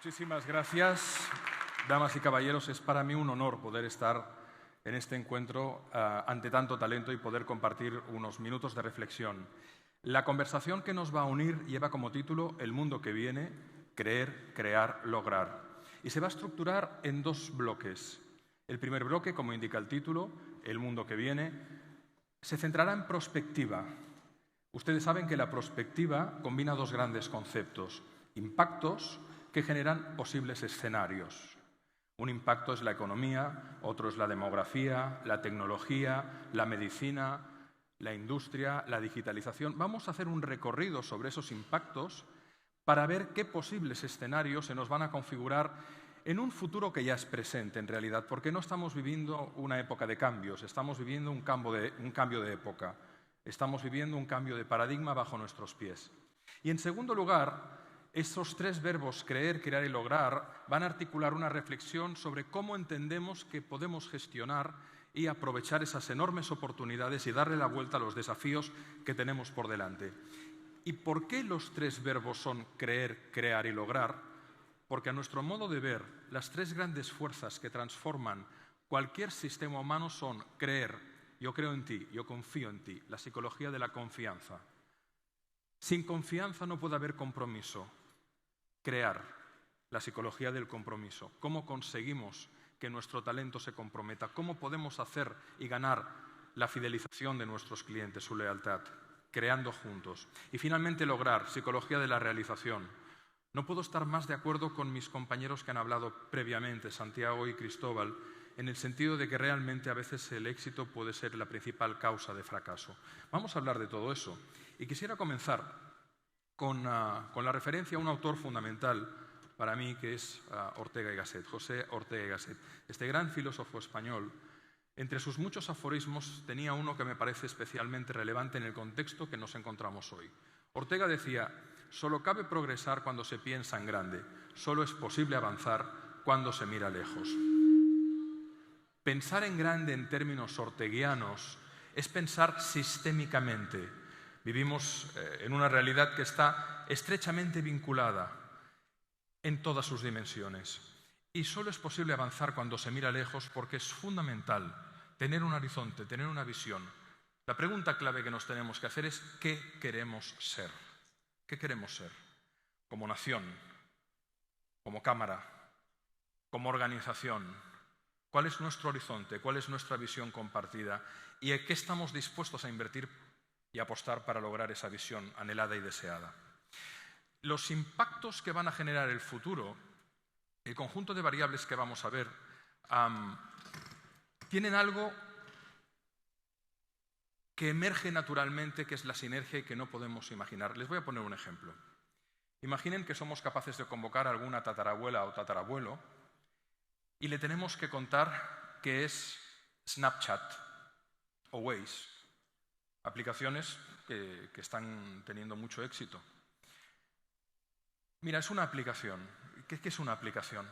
Muchísimas gracias, damas y caballeros. Es para mí un honor poder estar en este encuentro ante tanto talento y poder compartir unos minutos de reflexión. La conversación que nos va a unir lleva como título El mundo que viene, creer, crear, lograr. Y se va a estructurar en dos bloques. El primer bloque, como indica el título, El mundo que viene, se centrará en prospectiva. Ustedes saben que la prospectiva combina dos grandes conceptos: impactos que generan posibles escenarios. Un impacto es la economía, otro es la demografía, la tecnología, la medicina, la industria, la digitalización. Vamos a hacer un recorrido sobre esos impactos para ver qué posibles escenarios se nos van a configurar en un futuro que ya es presente en realidad, porque no estamos viviendo una época de cambios, estamos viviendo un cambio de época, estamos viviendo un cambio de paradigma bajo nuestros pies. Y en segundo lugar, esos tres verbos, creer, crear y lograr, van a articular una reflexión sobre cómo entendemos que podemos gestionar y aprovechar esas enormes oportunidades y darle la vuelta a los desafíos que tenemos por delante. ¿Y por qué los tres verbos son creer, crear y lograr? Porque a nuestro modo de ver, las tres grandes fuerzas que transforman cualquier sistema humano son creer, yo creo en ti, yo confío en ti, la psicología de la confianza. Sin confianza no puede haber compromiso. Crear, la psicología del compromiso. ¿Cómo conseguimos que nuestro talento se comprometa? ¿Cómo podemos hacer y ganar la fidelización de nuestros clientes, su lealtad? Creando juntos. Y finalmente lograr, psicología de la realización. No puedo estar más de acuerdo con mis compañeros que han hablado previamente, Santiago y Cristóbal, en el sentido de que realmente a veces el éxito puede ser la principal causa de fracaso. Vamos a hablar de todo eso. Y quisiera comenzar con la referencia a un autor fundamental para mí, que es Ortega y Gasset, José Ortega y Gasset. Este gran filósofo español, entre sus muchos aforismos, tenía uno que me parece especialmente relevante en el contexto que nos encontramos hoy. Ortega decía: solo cabe progresar cuando se piensa en grande, solo es posible avanzar cuando se mira lejos. Pensar en grande en términos orteguianos es pensar sistémicamente. Vivimos en una realidad que está estrechamente vinculada en todas sus dimensiones. Y solo es posible avanzar cuando se mira lejos, porque es fundamental tener un horizonte, tener una visión. La pregunta clave que nos tenemos que hacer es ¿qué queremos ser? ¿Qué queremos ser? Como nación, como cámara, como organización. ¿Cuál es nuestro horizonte? ¿Cuál es nuestra visión compartida? ¿Y en qué estamos dispuestos a invertir y apostar para lograr esa visión anhelada y deseada? Los impactos que van a generar el futuro, el conjunto de variables que vamos a ver, tienen algo que emerge naturalmente, que es la sinergia y que no podemos imaginar. Les voy a poner un ejemplo. Imaginen que somos capaces de convocar a alguna tatarabuela o tatarabuelo y le tenemos que contar qué es Snapchat o Waze, aplicaciones que están teniendo mucho éxito. Mira, es una aplicación. ¿Qué es una aplicación?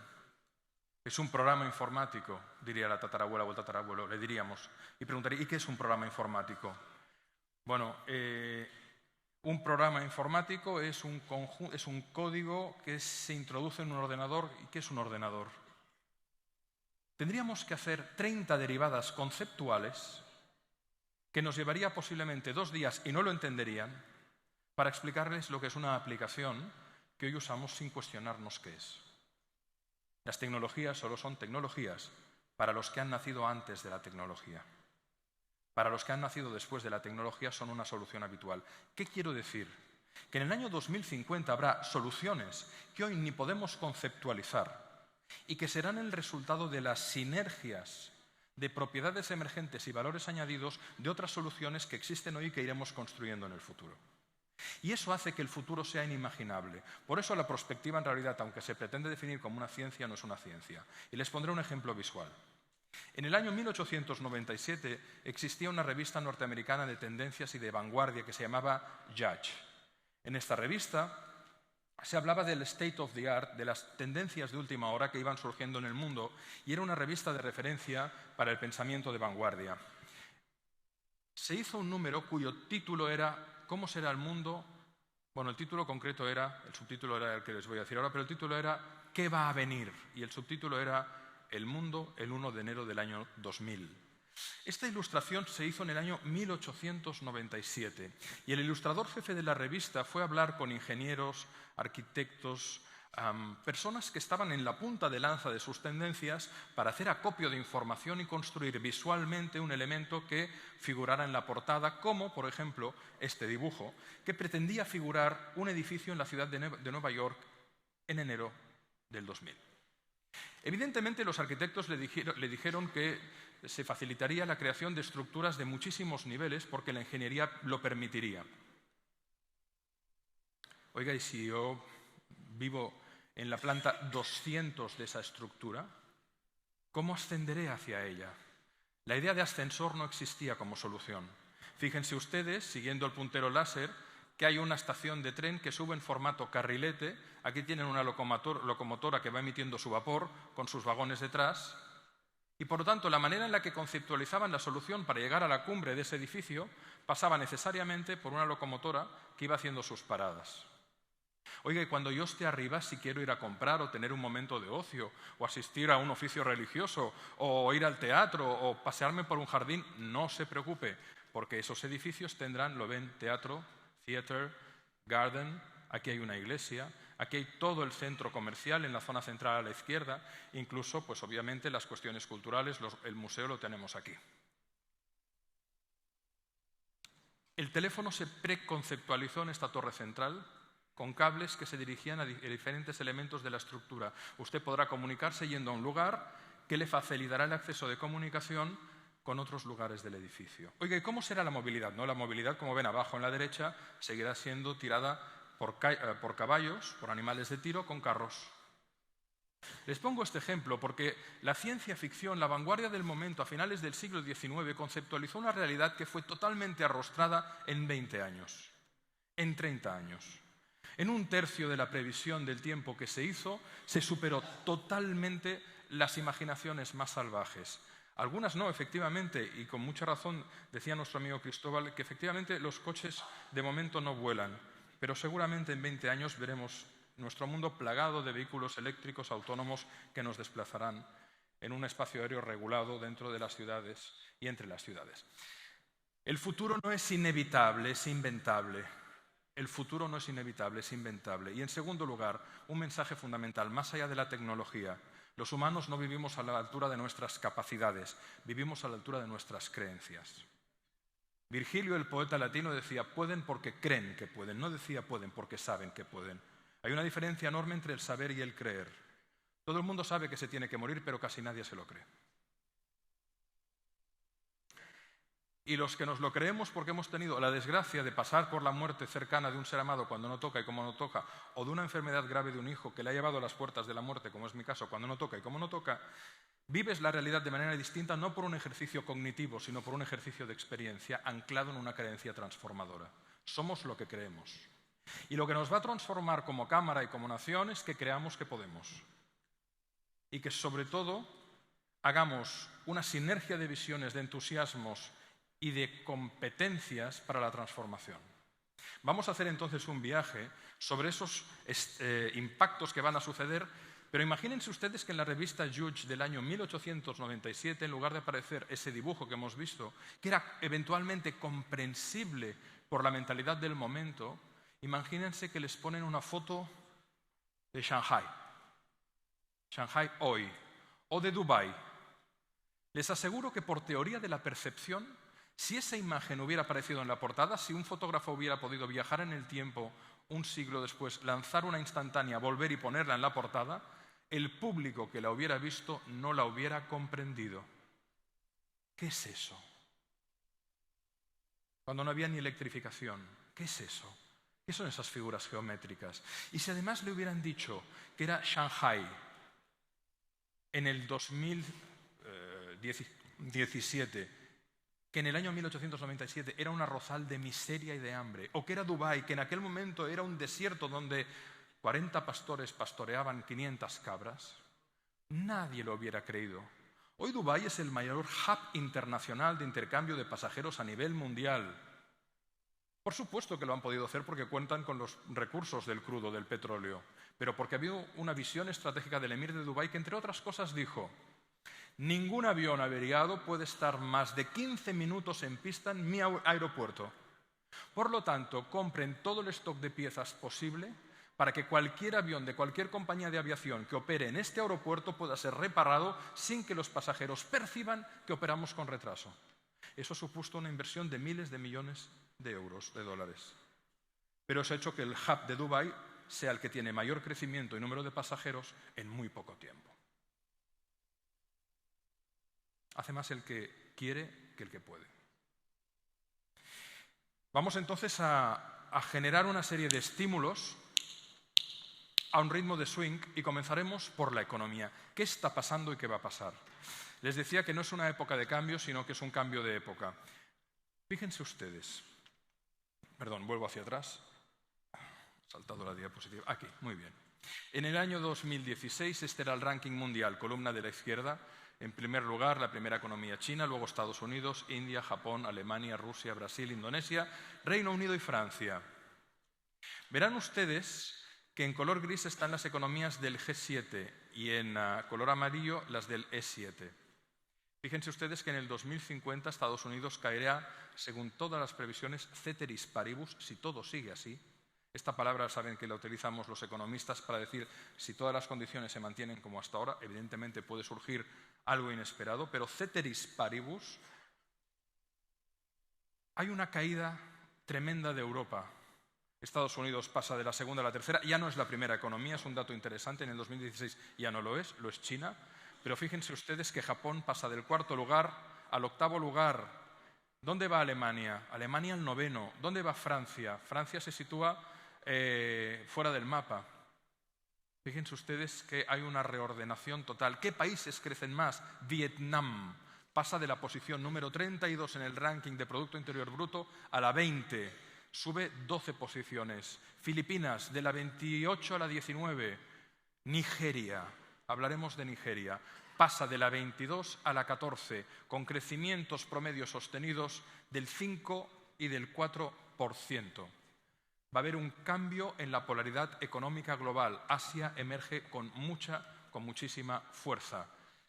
Es un programa informático, diría la tatarabuela o el tatarabuelo, le diríamos. Y preguntaría, ¿y qué es un programa informático? Bueno, un programa informático es un código que se introduce en un ordenador. ¿Y qué es un ordenador? Tendríamos que hacer 30 derivadas conceptuales que nos llevaría posiblemente 2 días y no lo entenderían, para explicarles lo que es una aplicación que hoy usamos sin cuestionarnos qué es. Las tecnologías solo son tecnologías para los que han nacido antes de la tecnología. Para los que han nacido después de la tecnología son una solución habitual. ¿Qué quiero decir? Que en el año 2050 habrá soluciones que hoy ni podemos conceptualizar y que serán el resultado de las sinergias de propiedades emergentes y valores añadidos de otras soluciones que existen hoy y que iremos construyendo en el futuro. Y eso hace que el futuro sea inimaginable. Por eso la prospectiva, en realidad, aunque se pretende definir como una ciencia, no es una ciencia. Y les pondré un ejemplo visual. En el año 1897 existía una revista norteamericana de tendencias y de vanguardia que se llamaba Judge. En esta revista se hablaba del state of the art, de las tendencias de última hora que iban surgiendo en el mundo, y era una revista de referencia para el pensamiento de vanguardia. Se hizo un número cuyo título era ¿Cómo será el mundo Bueno, el título concreto era, el subtítulo era el que les voy a decir ahora, pero el título era ¿Qué va a venir? Y el subtítulo era El mundo el 1 de enero del año 2000. Esta ilustración se hizo en el año 1897 y el ilustrador jefe de la revista fue a hablar con ingenieros, arquitectos, personas que estaban en la punta de lanza de sus tendencias para hacer acopio de información y construir visualmente un elemento que figurara en la portada, como, por ejemplo, este dibujo, que pretendía figurar un edificio en la ciudad de Nueva York en enero del 2000. Evidentemente, los arquitectos le dijeron que se facilitaría la creación de estructuras de muchísimos niveles porque la ingeniería lo permitiría. Oiga, ¿y si yo vivo en la planta 200 de esa estructura, ¿cómo ascenderé hacia ella? La idea de ascensor no existía como solución. Fíjense ustedes, siguiendo el puntero láser, que hay una estación de tren que sube en formato carrilete. Aquí tienen una locomotora que va emitiendo su vapor con sus vagones detrás. Y, por lo tanto, la manera en la que conceptualizaban la solución para llegar a la cumbre de ese edificio pasaba necesariamente por una locomotora que iba haciendo sus paradas. Oiga, y cuando yo esté arriba, si quiero ir a comprar o tener un momento de ocio, o asistir a un oficio religioso, o ir al teatro, o pasearme por un jardín, no se preocupe, porque esos edificios tendrán, lo ven, teatro, theater, garden, aquí hay una iglesia, aquí hay todo el centro comercial en la zona central a la izquierda, incluso, pues obviamente, las cuestiones culturales, el museo lo tenemos aquí. El teléfono se preconceptualizó en esta torre central con cables que se dirigían a diferentes elementos de la estructura. Usted podrá comunicarse yendo a un lugar que le facilitará el acceso de comunicación con otros lugares del edificio. Oiga, ¿y cómo será la movilidad? ¿No? La movilidad, como ven abajo en la derecha, seguirá siendo tirada por caballos, por animales de tiro, con carros. Les pongo este ejemplo porque la ciencia ficción, la vanguardia del momento a finales del siglo XIX, conceptualizó una realidad que fue totalmente arrostrada en 20 años, en 30 años. En un tercio de la previsión del tiempo que se hizo, se superó totalmente las imaginaciones más salvajes. Algunas no, efectivamente, y con mucha razón decía nuestro amigo Cristóbal que efectivamente los coches de momento no vuelan, pero seguramente en 20 años veremos nuestro mundo plagado de vehículos eléctricos autónomos que nos desplazarán en un espacio aéreo regulado dentro de las ciudades y entre las ciudades. El futuro no es inevitable, es inventable. El futuro no es inevitable, es inventable. Y en segundo lugar, un mensaje fundamental, más allá de la tecnología. Los humanos no vivimos a la altura de nuestras capacidades, vivimos a la altura de nuestras creencias. Virgilio, el poeta latino, decía, pueden porque creen que pueden, no decía pueden porque saben que pueden. Hay una diferencia enorme entre el saber y el creer. Todo el mundo sabe que se tiene que morir, pero casi nadie se lo cree. Y los que nos lo creemos porque hemos tenido la desgracia de pasar por la muerte cercana de un ser amado cuando no toca y como no toca, o de una enfermedad grave de un hijo que le ha llevado a las puertas de la muerte, como es mi caso, cuando no toca y como no toca, vives la realidad de manera distinta no por un ejercicio cognitivo, sino por un ejercicio de experiencia anclado en una creencia transformadora. Somos lo que creemos. Y lo que nos va a transformar como cámara y como nación es que creamos que podemos. Y que sobre todo hagamos una sinergia de visiones, de entusiasmos y de competencias para la transformación. Vamos a hacer entonces un viaje sobre esos impactos que van a suceder, pero imagínense ustedes que en la revista Judge del año 1897, en lugar de aparecer ese dibujo que hemos visto, que era eventualmente comprensible por la mentalidad del momento, imagínense que les ponen una foto de Shanghái hoy, o de Dubái. Les aseguro que por teoría de la percepción, si esa imagen hubiera aparecido en la portada, si un fotógrafo hubiera podido viajar en el tiempo un siglo después, lanzar una instantánea, volver y ponerla en la portada, el público que la hubiera visto no la hubiera comprendido. ¿Qué es eso? Cuando no había ni electrificación, ¿qué es eso? ¿Qué son esas figuras geométricas? Y si además le hubieran dicho que era Shanghái en el 2017, que en el año 1897 era un arrozal de miseria y de hambre, o que era Dubái, que en aquel momento era un desierto donde 40 pastores pastoreaban 500 cabras, nadie lo hubiera creído. Hoy Dubái es el mayor hub internacional de intercambio de pasajeros a nivel mundial. Por supuesto que lo han podido hacer porque cuentan con los recursos del crudo, del petróleo, pero porque había una visión estratégica del emir de Dubái que, entre otras cosas, dijo: ningún avión averiado puede estar más de 15 minutos en pista en mi aeropuerto. Por lo tanto, compren todo el stock de piezas posible para que cualquier avión de cualquier compañía de aviación que opere en este aeropuerto pueda ser reparado sin que los pasajeros perciban que operamos con retraso. Eso supuso una inversión de miles de millones de euros, de dólares. Pero eso ha hecho que el hub de Dubái sea el que tiene mayor crecimiento y número de pasajeros en muy poco tiempo. Hace más el que quiere que el que puede. Vamos entonces a generar una serie de estímulos a un ritmo de swing y comenzaremos por la economía. ¿Qué está pasando y qué va a pasar? Les decía que no es una época de cambio, sino que es un cambio de época. Fíjense ustedes. Perdón, vuelvo hacia atrás. He saltado la diapositiva. Aquí, muy bien. En el año 2016 este era el ranking mundial, columna de la izquierda. En primer lugar, la primera economía China, luego Estados Unidos, India, Japón, Alemania, Rusia, Brasil, Indonesia, Reino Unido y Francia. Verán ustedes que en color gris están las economías del G7 y en color amarillo las del E7. Fíjense ustedes que en el 2050 Estados Unidos caerá, según todas las previsiones, ceteris paribus, si todo sigue así. Esta palabra saben que la utilizamos los economistas para decir si todas las condiciones se mantienen como hasta ahora. Evidentemente puede surgir algo inesperado, pero ceteris paribus, hay una caída tremenda de Europa. Estados Unidos pasa de la segunda a la tercera, ya no es la primera economía, es un dato interesante, en el 2016 ya no lo es China, pero fíjense ustedes que Japón pasa del cuarto lugar al octavo lugar. ¿Dónde va Alemania? Alemania al noveno. ¿Dónde va Francia? Francia se sitúa fuera del mapa. Fíjense ustedes que hay una reordenación total. ¿Qué países crecen más? Vietnam pasa de la posición número 32 en el ranking de Producto Interior Bruto a la 20. Sube 12 posiciones. Filipinas, de la 28 a la 19. Nigeria, hablaremos de Nigeria, pasa de la 22 a la 14, con crecimientos promedios sostenidos del 5 y del 4%. Va a haber un cambio en la polaridad económica global. Asia emerge con muchísima fuerza.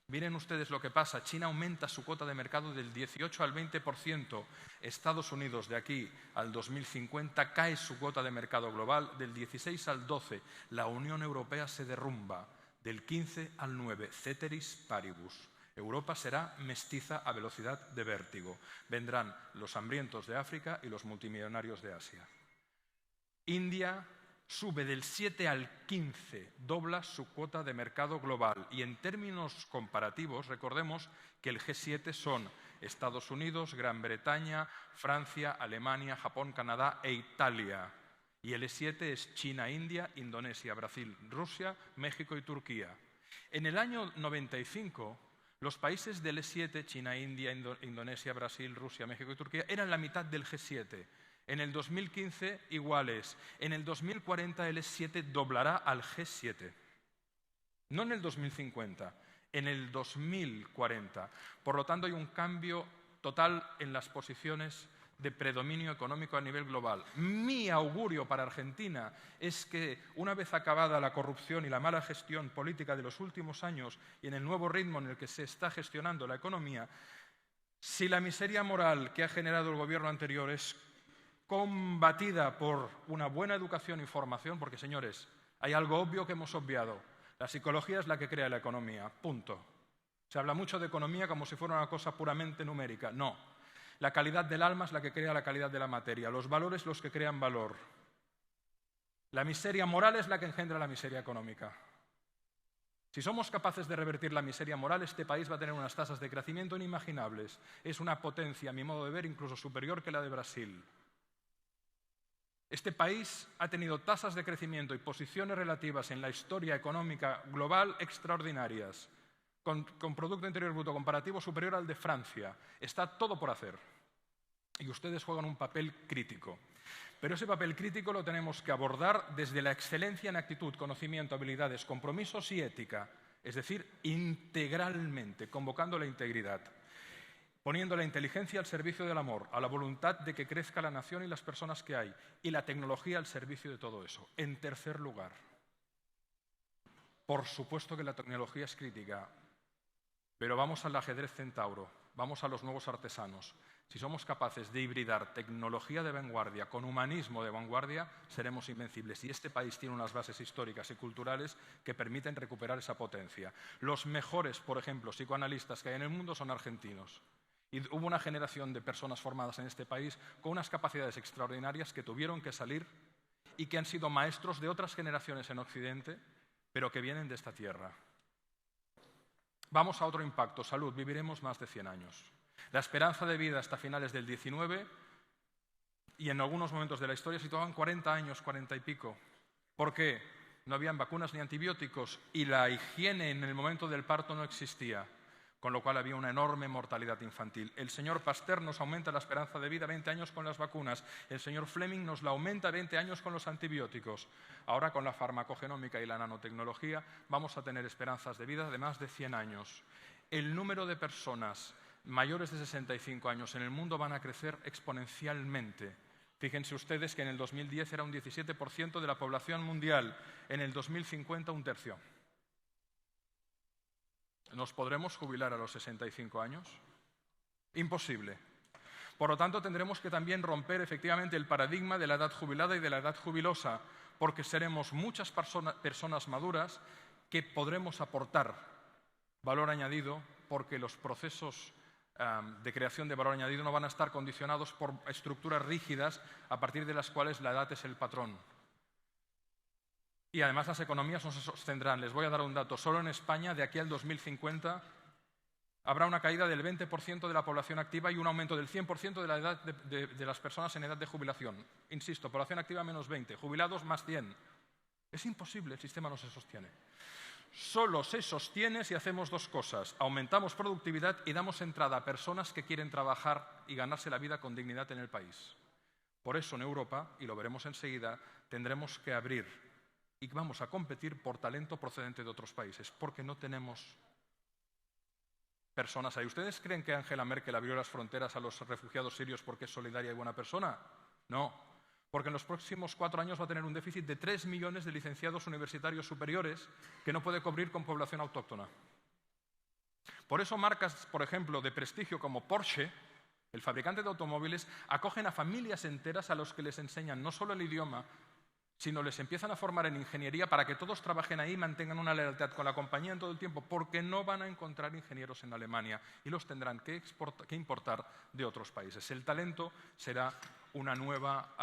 Miren ustedes lo que pasa. China aumenta su cuota de mercado del 18 al 20%. Estados Unidos, de aquí al 2050, cae su cuota de mercado global del 16 al 12%. La Unión Europea se derrumba del 15 al 9%. Ceteris paribus. Europa será mestiza a velocidad de vértigo. Vendrán los hambrientos de África y los multimillonarios de Asia. India sube del 7 al 15, dobla su cuota de mercado global. Y en términos comparativos, recordemos que el G7 son Estados Unidos, Gran Bretaña, Francia, Alemania, Japón, Canadá e Italia. Y el E7 es China, India, Indonesia, Brasil, Rusia, México y Turquía. En el año 95, los países del E7, China, India, Indonesia, Brasil, Rusia, México y Turquía, eran la mitad del G7. En el 2015, iguales. En el 2040, el E7 doblará al G7. No en el 2050, en el 2040. Por lo tanto, hay un cambio total en las posiciones de predominio económico a nivel global. Mi augurio para Argentina es que, una vez acabada la corrupción y la mala gestión política de los últimos años y en el nuevo ritmo en el que se está gestionando la economía, si la miseria moral que ha generado el gobierno anterior es combatida por una buena educación y formación, porque, señores, hay algo obvio que hemos obviado. La psicología es la que crea la economía, punto. Se habla mucho de economía como si fuera una cosa puramente numérica. No. La calidad del alma es la que crea la calidad de la materia. Los valores los que crean valor. La miseria moral es la que engendra la miseria económica. Si somos capaces de revertir la miseria moral, este país va a tener unas tasas de crecimiento inimaginables. Es una potencia, a mi modo de ver, incluso superior que la de Brasil. Este país ha tenido tasas de crecimiento y posiciones relativas en la historia económica global extraordinarias, con Producto Interior Bruto comparativo superior al de Francia. Está todo por hacer. Y ustedes juegan un papel crítico. Pero ese papel crítico lo tenemos que abordar desde la excelencia en actitud, conocimiento, habilidades, compromisos y ética. Es decir, integralmente, convocando la integridad. poniendo la inteligencia al servicio del amor, a la voluntad de que crezca la nación y las personas que hay, y la tecnología al servicio de todo eso. En tercer lugar, por supuesto que la tecnología es crítica, pero vamos al ajedrez centauro, vamos a los nuevos artesanos. Si somos capaces de hibridar tecnología de vanguardia con humanismo de vanguardia, seremos invencibles. Y este país tiene unas bases históricas y culturales que permiten recuperar esa potencia. Los mejores, por ejemplo, psicoanalistas que hay en el mundo son argentinos. Y hubo una generación de personas formadas en este país con unas capacidades extraordinarias que tuvieron que salir y que han sido maestros de otras generaciones en Occidente, pero que vienen de esta tierra. Vamos a otro impacto, salud. Viviremos más de 100 años. La esperanza de vida hasta finales del 19 y en algunos momentos de la historia situaban 40 años, 40 y pico. ¿Por qué? No habían vacunas ni antibióticos y la higiene en el momento del parto no existía, con lo cual había una enorme mortalidad infantil. El señor Pasteur nos aumenta la esperanza de vida 20 años con las vacunas. El señor Fleming nos la aumenta 20 años con los antibióticos. Ahora, con la farmacogenómica y la nanotecnología, vamos a tener esperanzas de vida de más de 100 años. El número de personas mayores de 65 años en el mundo van a crecer exponencialmente. Fíjense ustedes que en el 2010 era un 17% de la población mundial, en el 2050 un tercio. ¿Nos podremos jubilar a los 65 años? Imposible. Por lo tanto, tendremos que también romper efectivamente el paradigma de la edad jubilada y de la edad jubilosa, porque seremos muchas personas maduras que podremos aportar valor añadido, porque los procesos de creación de valor añadido no van a estar condicionados por estructuras rígidas a partir de las cuales la edad es el patrón. Y además las economías no se sostendrán. Les voy a dar un dato. Solo en España, de aquí al 2050, habrá una caída del 20% de la población activa y un aumento del 100% de la edad de las personas en edad de jubilación. Insisto, población activa menos 20, jubilados más 100. Es imposible, el sistema no se sostiene. Solo se sostiene si hacemos dos cosas. Aumentamos productividad y damos entrada a personas que quieren trabajar y ganarse la vida con dignidad en el país. Por eso en Europa, y lo veremos enseguida, tendremos que abrir y vamos a competir por talento procedente de otros países, porque no tenemos personas ahí. ¿Ustedes creen que Angela Merkel abrió las fronteras a los refugiados sirios porque es solidaria y buena persona? No, porque en los próximos 4 años va a tener un déficit de 3 millones de licenciados universitarios superiores que no puede cubrir con población autóctona. Por eso marcas, por ejemplo, de prestigio como Porsche, el fabricante de automóviles, acogen a familias enteras a los que les enseñan no solo el idioma, sino les empiezan a formar en ingeniería para que todos trabajen ahí y mantengan una lealtad con la compañía en todo el tiempo, porque no van a encontrar ingenieros en Alemania y los tendrán que importar de otros países. El talento será una nueva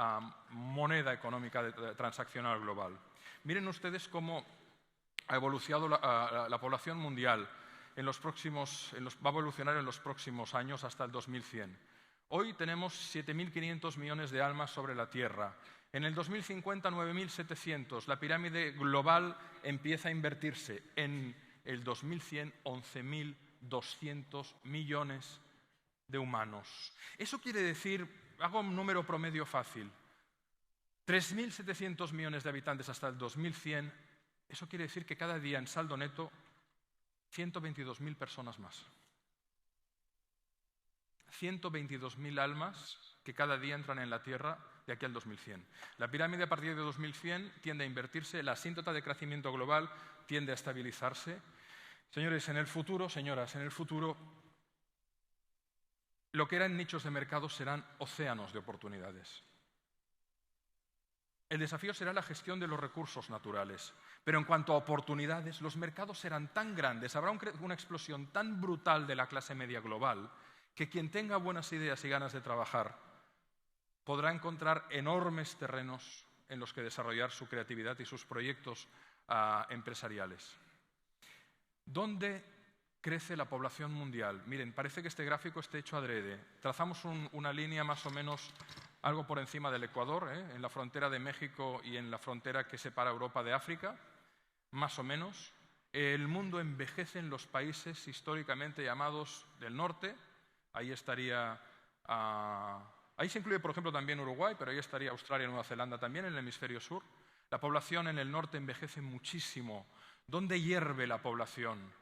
moneda económica transaccional global. Miren ustedes cómo ha evolucionado la población mundial. Va a evolucionar en los próximos años hasta el 2100. Hoy tenemos 7.500 millones de almas sobre la Tierra. En el 2050, 9.700. La pirámide global empieza a invertirse. En el 2100, 11.200 millones de humanos. Eso quiere decir, hago un número promedio fácil, 3.700 millones de habitantes hasta el 2100. Eso quiere decir que cada día en saldo neto, 122.000 personas más. 122.000 almas que cada día entran en la Tierra de aquí al 2100. La pirámide a partir de 2100 tiende a invertirse, la asíntota de crecimiento global tiende a estabilizarse. Señores, señoras, en el futuro, lo que eran nichos de mercado serán océanos de oportunidades. El desafío será la gestión de los recursos naturales, pero en cuanto a oportunidades, los mercados serán tan grandes, habrá una explosión tan brutal de la clase media global, que quien tenga buenas ideas y ganas de trabajar podrá encontrar enormes terrenos en los que desarrollar su creatividad y sus proyectos empresariales. ¿Dónde crece la población mundial? Miren, parece que este gráfico esté hecho adrede. Trazamos una línea más o menos algo por encima del Ecuador, en la frontera de México y en la frontera que separa Europa de África, más o menos. El mundo envejece en los países históricamente llamados del norte. Ahí estaría, ahí se incluye, por ejemplo, también Uruguay, pero ahí estaría Australia y Nueva Zelanda también, en el hemisferio sur. La población en el norte envejece muchísimo. ¿Dónde hierve la población?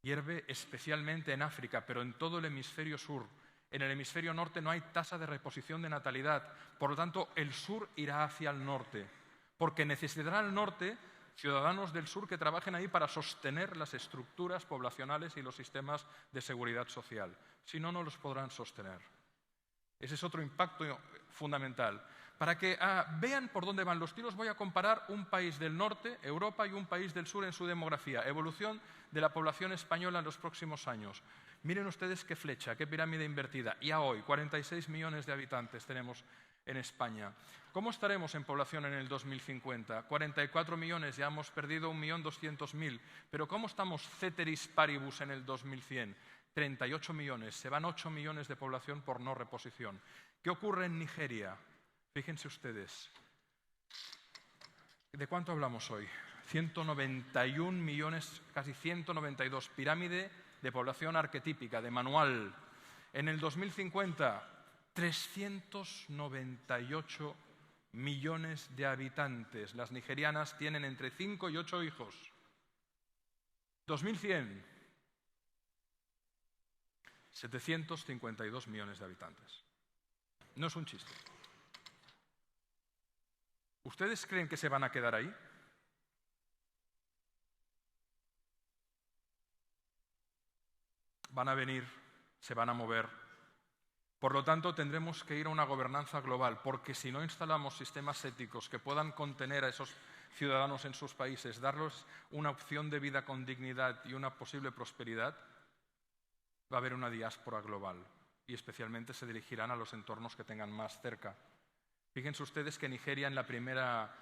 Hierve especialmente en África, pero en todo el hemisferio sur. En el hemisferio norte no hay tasa de reposición de natalidad. Por lo tanto, el sur irá hacia el norte, porque necesitará el norte ciudadanos del sur que trabajen ahí para sostener las estructuras poblacionales y los sistemas de seguridad social. Si no, no los podrán sostener. Ese es otro impacto fundamental. Para que vean por dónde van los tiros, voy a comparar un país del norte, Europa, y un país del sur en su demografía. Evolución de la población española en los próximos años. Miren ustedes qué flecha, qué pirámide invertida. Y a hoy, 46 millones de habitantes tenemos en España. ¿Cómo estaremos en población en el 2050? 44 millones, ya hemos perdido 1.200.000. Pero ¿cómo estamos ceteris paribus en el 2100? 38 millones, se van 8 millones de población por no reposición. ¿Qué ocurre en Nigeria? Fíjense ustedes. ¿De cuánto hablamos hoy? 191 millones, casi 192, pirámide de población arquetípica, de manual. En el 2050, 398 millones de habitantes. Las nigerianas tienen entre 5 y 8 hijos. 2100, 752 millones de habitantes. No es un chiste. ¿Ustedes creen que se van a quedar ahí? Van a venir, se van a mover. Por lo tanto, tendremos que ir a una gobernanza global, porque si no instalamos sistemas éticos que puedan contener a esos ciudadanos en sus países, darles una opción de vida con dignidad y una posible prosperidad, va a haber una diáspora global y especialmente se dirigirán a los entornos que tengan más cerca. Fíjense ustedes que Nigeria en la primera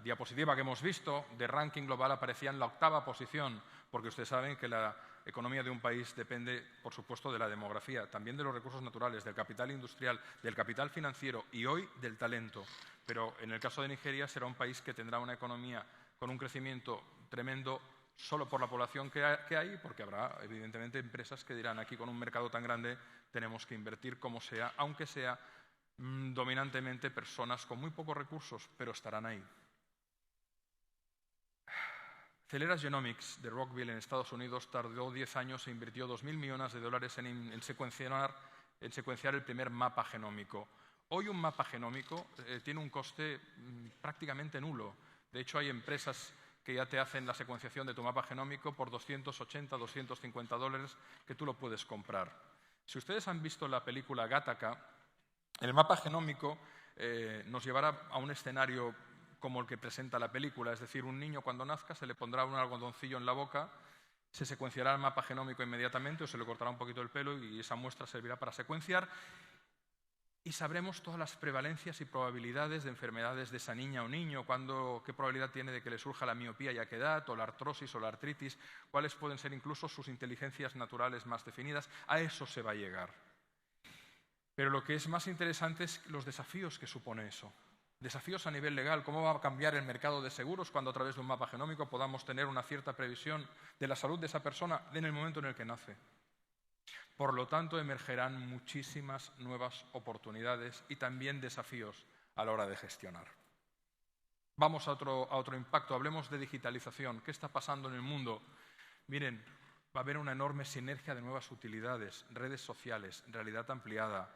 diapositiva que hemos visto de ranking global aparecía en la 8ª posición, porque ustedes saben que la economía de un país depende, por supuesto, de la demografía, también de los recursos naturales, del capital industrial, del capital financiero y hoy del talento. Pero en el caso de Nigeria será un país que tendrá una economía con un crecimiento tremendo solo por la población que hay, porque habrá, evidentemente, empresas que dirán aquí con un mercado tan grande tenemos que invertir como sea, aunque sea dominantemente personas con muy pocos recursos, pero estarán ahí. Celera Genomics de Rockville en Estados Unidos tardó 10 años e invirtió $2.000 millones en secuenciar el primer mapa genómico. Hoy un mapa genómico tiene un coste prácticamente nulo. De hecho, hay empresas que ya te hacen la secuenciación de tu mapa genómico por $280, $250 que tú lo puedes comprar. Si ustedes han visto la película Gattaca, el mapa genómico nos llevará a un escenario como el que presenta la película, es decir, un niño cuando nazca se le pondrá un algodoncillo en la boca, se secuenciará el mapa genómico inmediatamente o se le cortará un poquito el pelo y esa muestra servirá para secuenciar y sabremos todas las prevalencias y probabilidades de enfermedades de esa niña o niño, qué probabilidad tiene de que le surja la miopía y a qué edad, o la artrosis o la artritis, cuáles pueden ser incluso sus inteligencias naturales más definidas. A eso se va a llegar. Pero lo que es más interesante es los desafíos que supone eso. Desafíos a nivel legal. ¿Cómo va a cambiar el mercado de seguros cuando a través de un mapa genómico podamos tener una cierta previsión de la salud de esa persona en el momento en el que nace? Por lo tanto, emergerán muchísimas nuevas oportunidades y también desafíos a la hora de gestionar. Vamos a otro impacto. Hablemos de digitalización. ¿Qué está pasando en el mundo? Miren, va a haber una enorme sinergia de nuevas utilidades, redes sociales, realidad ampliada,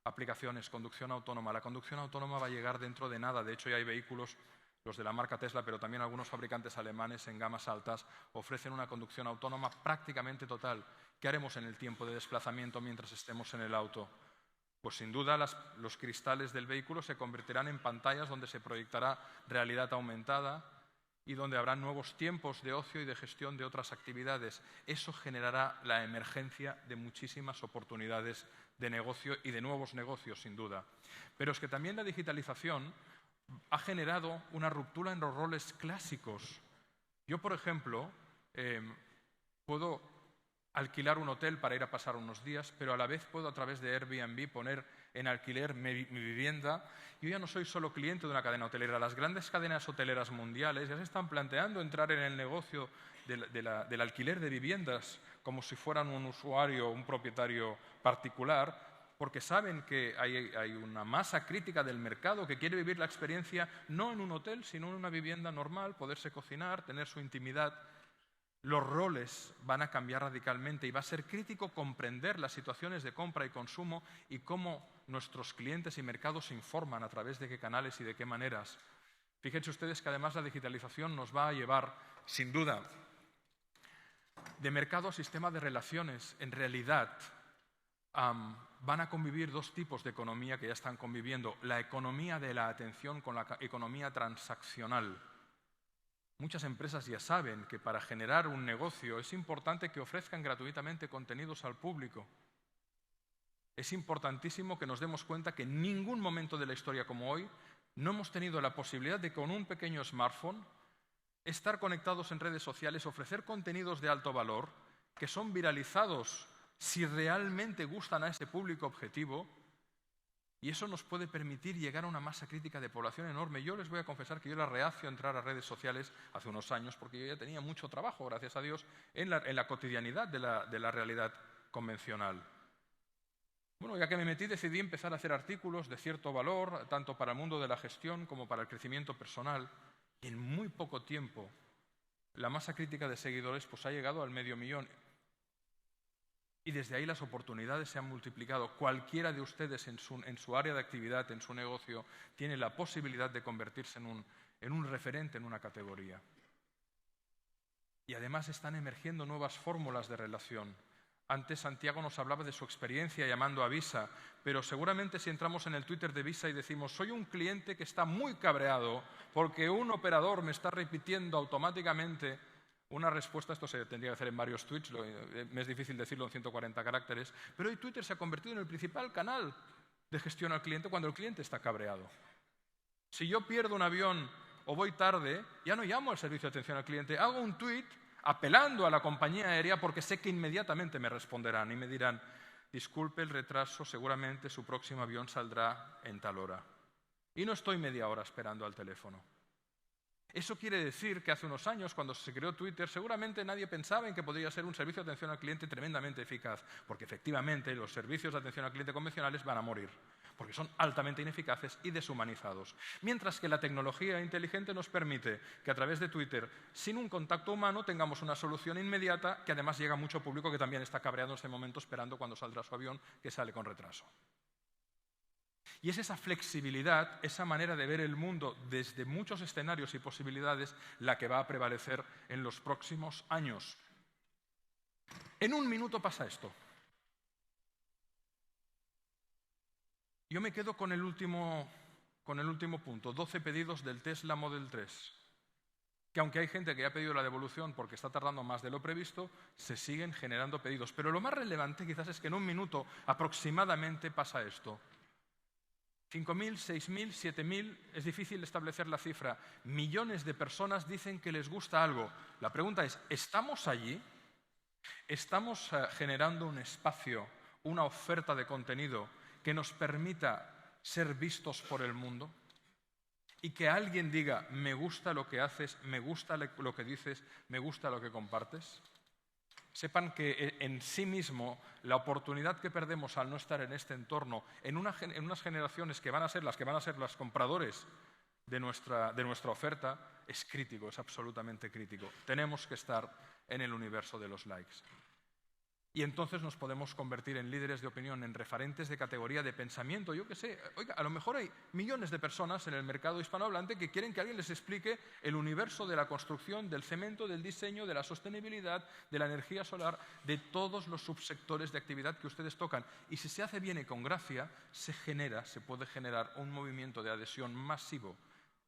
aplicaciones, conducción autónoma. La conducción autónoma va a llegar dentro de nada. De hecho, ya hay vehículos, los de la marca Tesla, pero también algunos fabricantes alemanes en gamas altas, ofrecen una conducción autónoma prácticamente total. ¿Qué haremos en el tiempo de desplazamiento mientras estemos en el auto? Pues sin duda los cristales del vehículo se convertirán en pantallas donde se proyectará realidad aumentada y donde habrá nuevos tiempos de ocio y de gestión de otras actividades. Eso generará la emergencia de muchísimas oportunidades de negocio y de nuevos negocios, sin duda. Pero es que también la digitalización ha generado una ruptura en los roles clásicos. Yo, por ejemplo, puedo alquilar un hotel para ir a pasar unos días, pero a la vez puedo a través de Airbnb poner en alquiler mi vivienda. Yo ya no soy solo cliente de una cadena hotelera. Las grandes cadenas hoteleras mundiales ya se están planteando entrar en el negocio del alquiler de viviendas como si fueran un usuario, un propietario particular, porque saben que hay una masa crítica del mercado que quiere vivir la experiencia no en un hotel, sino en una vivienda normal, poderse cocinar, tener su intimidad. Los roles van a cambiar radicalmente y va a ser crítico comprender las situaciones de compra y consumo y cómo nuestros clientes y mercados se informan a través de qué canales y de qué maneras. Fíjense ustedes que además la digitalización nos va a llevar, sin duda, de mercado a sistema de relaciones. En realidad, van a convivir dos tipos de economía que ya están conviviendo. La economía de la atención con la economía transaccional. Muchas empresas ya saben que para generar un negocio es importante que ofrezcan gratuitamente contenidos al público. Es importantísimo que nos demos cuenta que en ningún momento de la historia como hoy no hemos tenido la posibilidad de con un pequeño smartphone estar conectados en redes sociales, ofrecer contenidos de alto valor que son viralizados si realmente gustan a ese público objetivo, y eso nos puede permitir llegar a una masa crítica de población enorme. Yo les voy a confesar que yo era reacio a entrar a redes sociales hace unos años porque yo ya tenía mucho trabajo, gracias a Dios, en la cotidianidad de la realidad convencional. Bueno, ya que me metí, decidí empezar a hacer artículos de cierto valor, tanto para el mundo de la gestión como para el crecimiento personal, y en muy poco tiempo la masa crítica de seguidores pues, ha llegado al 500.000. Y desde ahí las oportunidades se han multiplicado. Cualquiera de ustedes en su área de actividad, en su negocio, tiene la posibilidad de convertirse en un referente en una categoría. Y además están emergiendo nuevas fórmulas de relación. Antes Santiago nos hablaba de su experiencia llamando a Visa, pero seguramente si entramos en el Twitter de Visa y decimos soy un cliente que está muy cabreado porque un operador me está repitiendo automáticamente una respuesta, esto se tendría que hacer en varios tweets, me es difícil decirlo en 140 caracteres, pero hoy Twitter se ha convertido en el principal canal de gestión al cliente cuando el cliente está cabreado. Si yo pierdo un avión o voy tarde, ya no llamo al servicio de atención al cliente, hago un tweet apelando a la compañía aérea porque sé que inmediatamente me responderán y me dirán disculpe el retraso, seguramente su próximo avión saldrá en tal hora. Y no estoy media hora esperando al teléfono. Eso quiere decir que hace unos años, cuando se creó Twitter, seguramente nadie pensaba en que podría ser un servicio de atención al cliente tremendamente eficaz, porque efectivamente los servicios de atención al cliente convencionales van a morir, porque son altamente ineficaces y deshumanizados. Mientras que la tecnología inteligente nos permite que a través de Twitter, sin un contacto humano, tengamos una solución inmediata que además llega a mucho público que también está cabreado en este momento esperando cuando saldrá su avión, que sale con retraso. Y es esa flexibilidad, esa manera de ver el mundo desde muchos escenarios y posibilidades la que va a prevalecer en los próximos años. En un minuto pasa esto. Yo me quedo con el último punto, 12 pedidos del Tesla Model 3, que aunque hay gente que ya ha pedido la devolución porque está tardando más de lo previsto, se siguen generando pedidos. Pero lo más relevante quizás es que en un minuto aproximadamente pasa esto. 5.000, 6.000, 7.000, es difícil establecer la cifra. Millones de personas dicen que les gusta algo. La pregunta es, ¿estamos allí? ¿Estamos generando un espacio, una oferta de contenido que nos permita ser vistos por el mundo? Y que alguien diga, me gusta lo que haces, me gusta lo que dices, me gusta lo que compartes. Sepan que en sí mismo la oportunidad que perdemos al no estar en este entorno, en unas generaciones que van a ser las compradores de nuestra oferta, es crítico, es absolutamente crítico. Tenemos que estar en el universo de los likes. Y entonces nos podemos convertir en líderes de opinión, en referentes de categoría de pensamiento. Yo qué sé, oiga, a lo mejor hay millones de personas en el mercado hispanohablante que quieren que alguien les explique el universo de la construcción, del cemento, del diseño, de la sostenibilidad, de la energía solar, de todos los subsectores de actividad que ustedes tocan. Y si se hace bien y con gracia, se puede generar un movimiento de adhesión masivo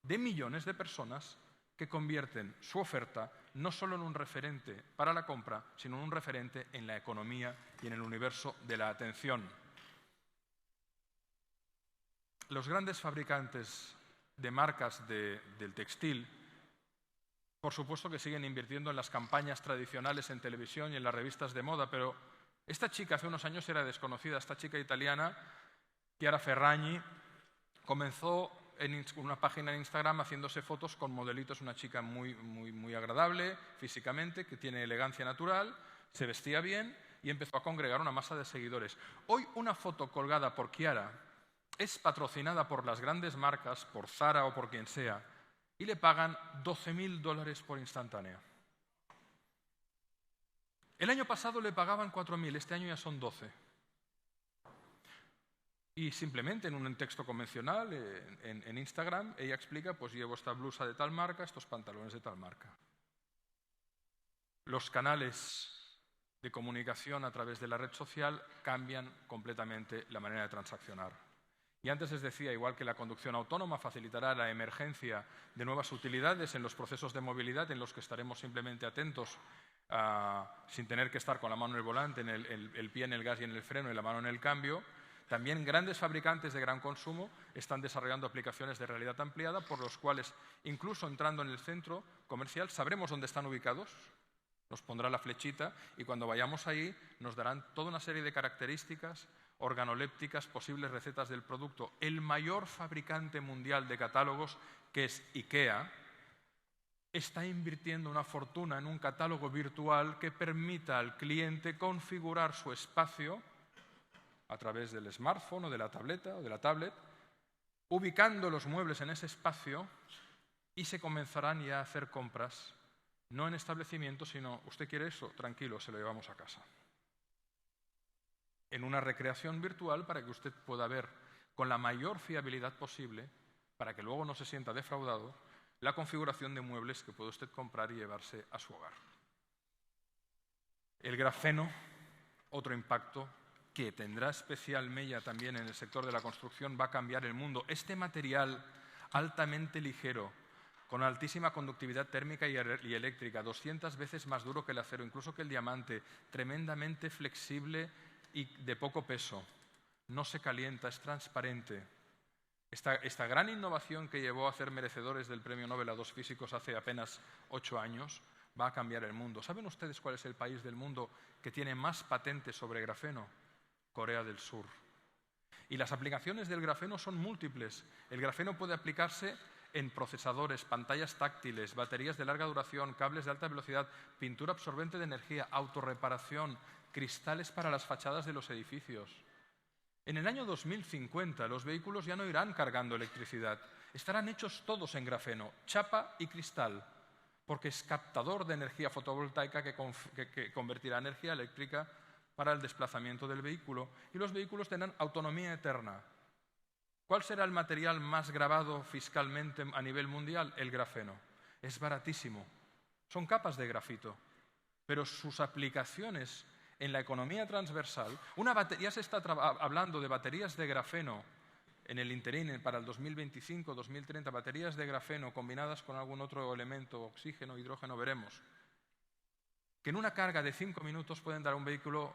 de millones de personas que convierten su oferta no solo en un referente para la compra, sino en un referente en la economía y en el universo de la atención. Los grandes fabricantes de marcas del textil, por supuesto que siguen invirtiendo en las campañas tradicionales en televisión y en las revistas de moda, pero esta chica hace unos años era desconocida, esta chica italiana, Chiara Ferragni, comenzó en una página en Instagram haciéndose fotos con modelitos, una chica muy agradable físicamente, que tiene elegancia natural, se vestía bien y empezó a congregar una masa de seguidores. Hoy una foto colgada por Chiara es patrocinada por las grandes marcas, por Zara o por quien sea, y le pagan $12.000 por instantánea. El año pasado le pagaban 4.000, este año ya son 12. Y simplemente en un texto convencional, en Instagram, ella explica, pues llevo esta blusa de tal marca, estos pantalones de tal marca. Los canales de comunicación a través de la red social cambian completamente la manera de transaccionar. Y antes les decía, igual que la conducción autónoma facilitará la emergencia de nuevas utilidades en los procesos de movilidad en los que estaremos simplemente atentos sin tener que estar con la mano en el volante, el pie en el gas y en el freno y la mano en el cambio, también grandes fabricantes de gran consumo están desarrollando aplicaciones de realidad ampliada por los cuales, incluso entrando en el centro comercial, sabremos dónde están ubicados, nos pondrá la flechita y cuando vayamos ahí nos darán toda una serie de características organolépticas, posibles recetas del producto. El mayor fabricante mundial de catálogos, que es IKEA, está invirtiendo una fortuna en un catálogo virtual que permita al cliente configurar su espacio a través del smartphone o de la tableta o de la tablet, ubicando los muebles en ese espacio y se comenzarán ya a hacer compras, no en establecimientos, sino, ¿usted quiere eso? Tranquilo, se lo llevamos a casa. En una recreación virtual para que usted pueda ver con la mayor fiabilidad posible, para que luego no se sienta defraudado, la configuración de muebles que puede usted comprar y llevarse a su hogar. El grafeno, otro impacto que tendrá especial mella también en el sector de la construcción, va a cambiar el mundo. Este material altamente ligero, con altísima conductividad térmica y eléctrica, 200 veces más duro que el acero, incluso que el diamante, tremendamente flexible y de poco peso, no se calienta, es transparente. Esta gran innovación que llevó a ser merecedores del Premio Nobel a dos físicos hace apenas 8 años va a cambiar el mundo. ¿Saben ustedes cuál es el país del mundo que tiene más patentes sobre grafeno? Corea del Sur. Y las aplicaciones del grafeno son múltiples. El grafeno puede aplicarse en procesadores, pantallas táctiles, baterías de larga duración, cables de alta velocidad, pintura absorbente de energía, autorreparación, cristales para las fachadas de los edificios. En el año 2050 los vehículos ya no irán cargando electricidad, estarán hechos todos en grafeno, chapa y cristal, porque es captador de energía fotovoltaica que convertirá energía eléctrica para el desplazamiento del vehículo y los vehículos tendrán autonomía eterna. ¿Cuál será el material más gravado fiscalmente a nivel mundial? El grafeno. Es baratísimo. Son capas de grafito, pero sus aplicaciones en la economía transversal, ya se está hablando de baterías de grafeno en el interín para el 2025-2030, baterías de grafeno combinadas con algún otro elemento, oxígeno, hidrógeno, veremos, que en una carga de 5 minutos pueden dar a un vehículo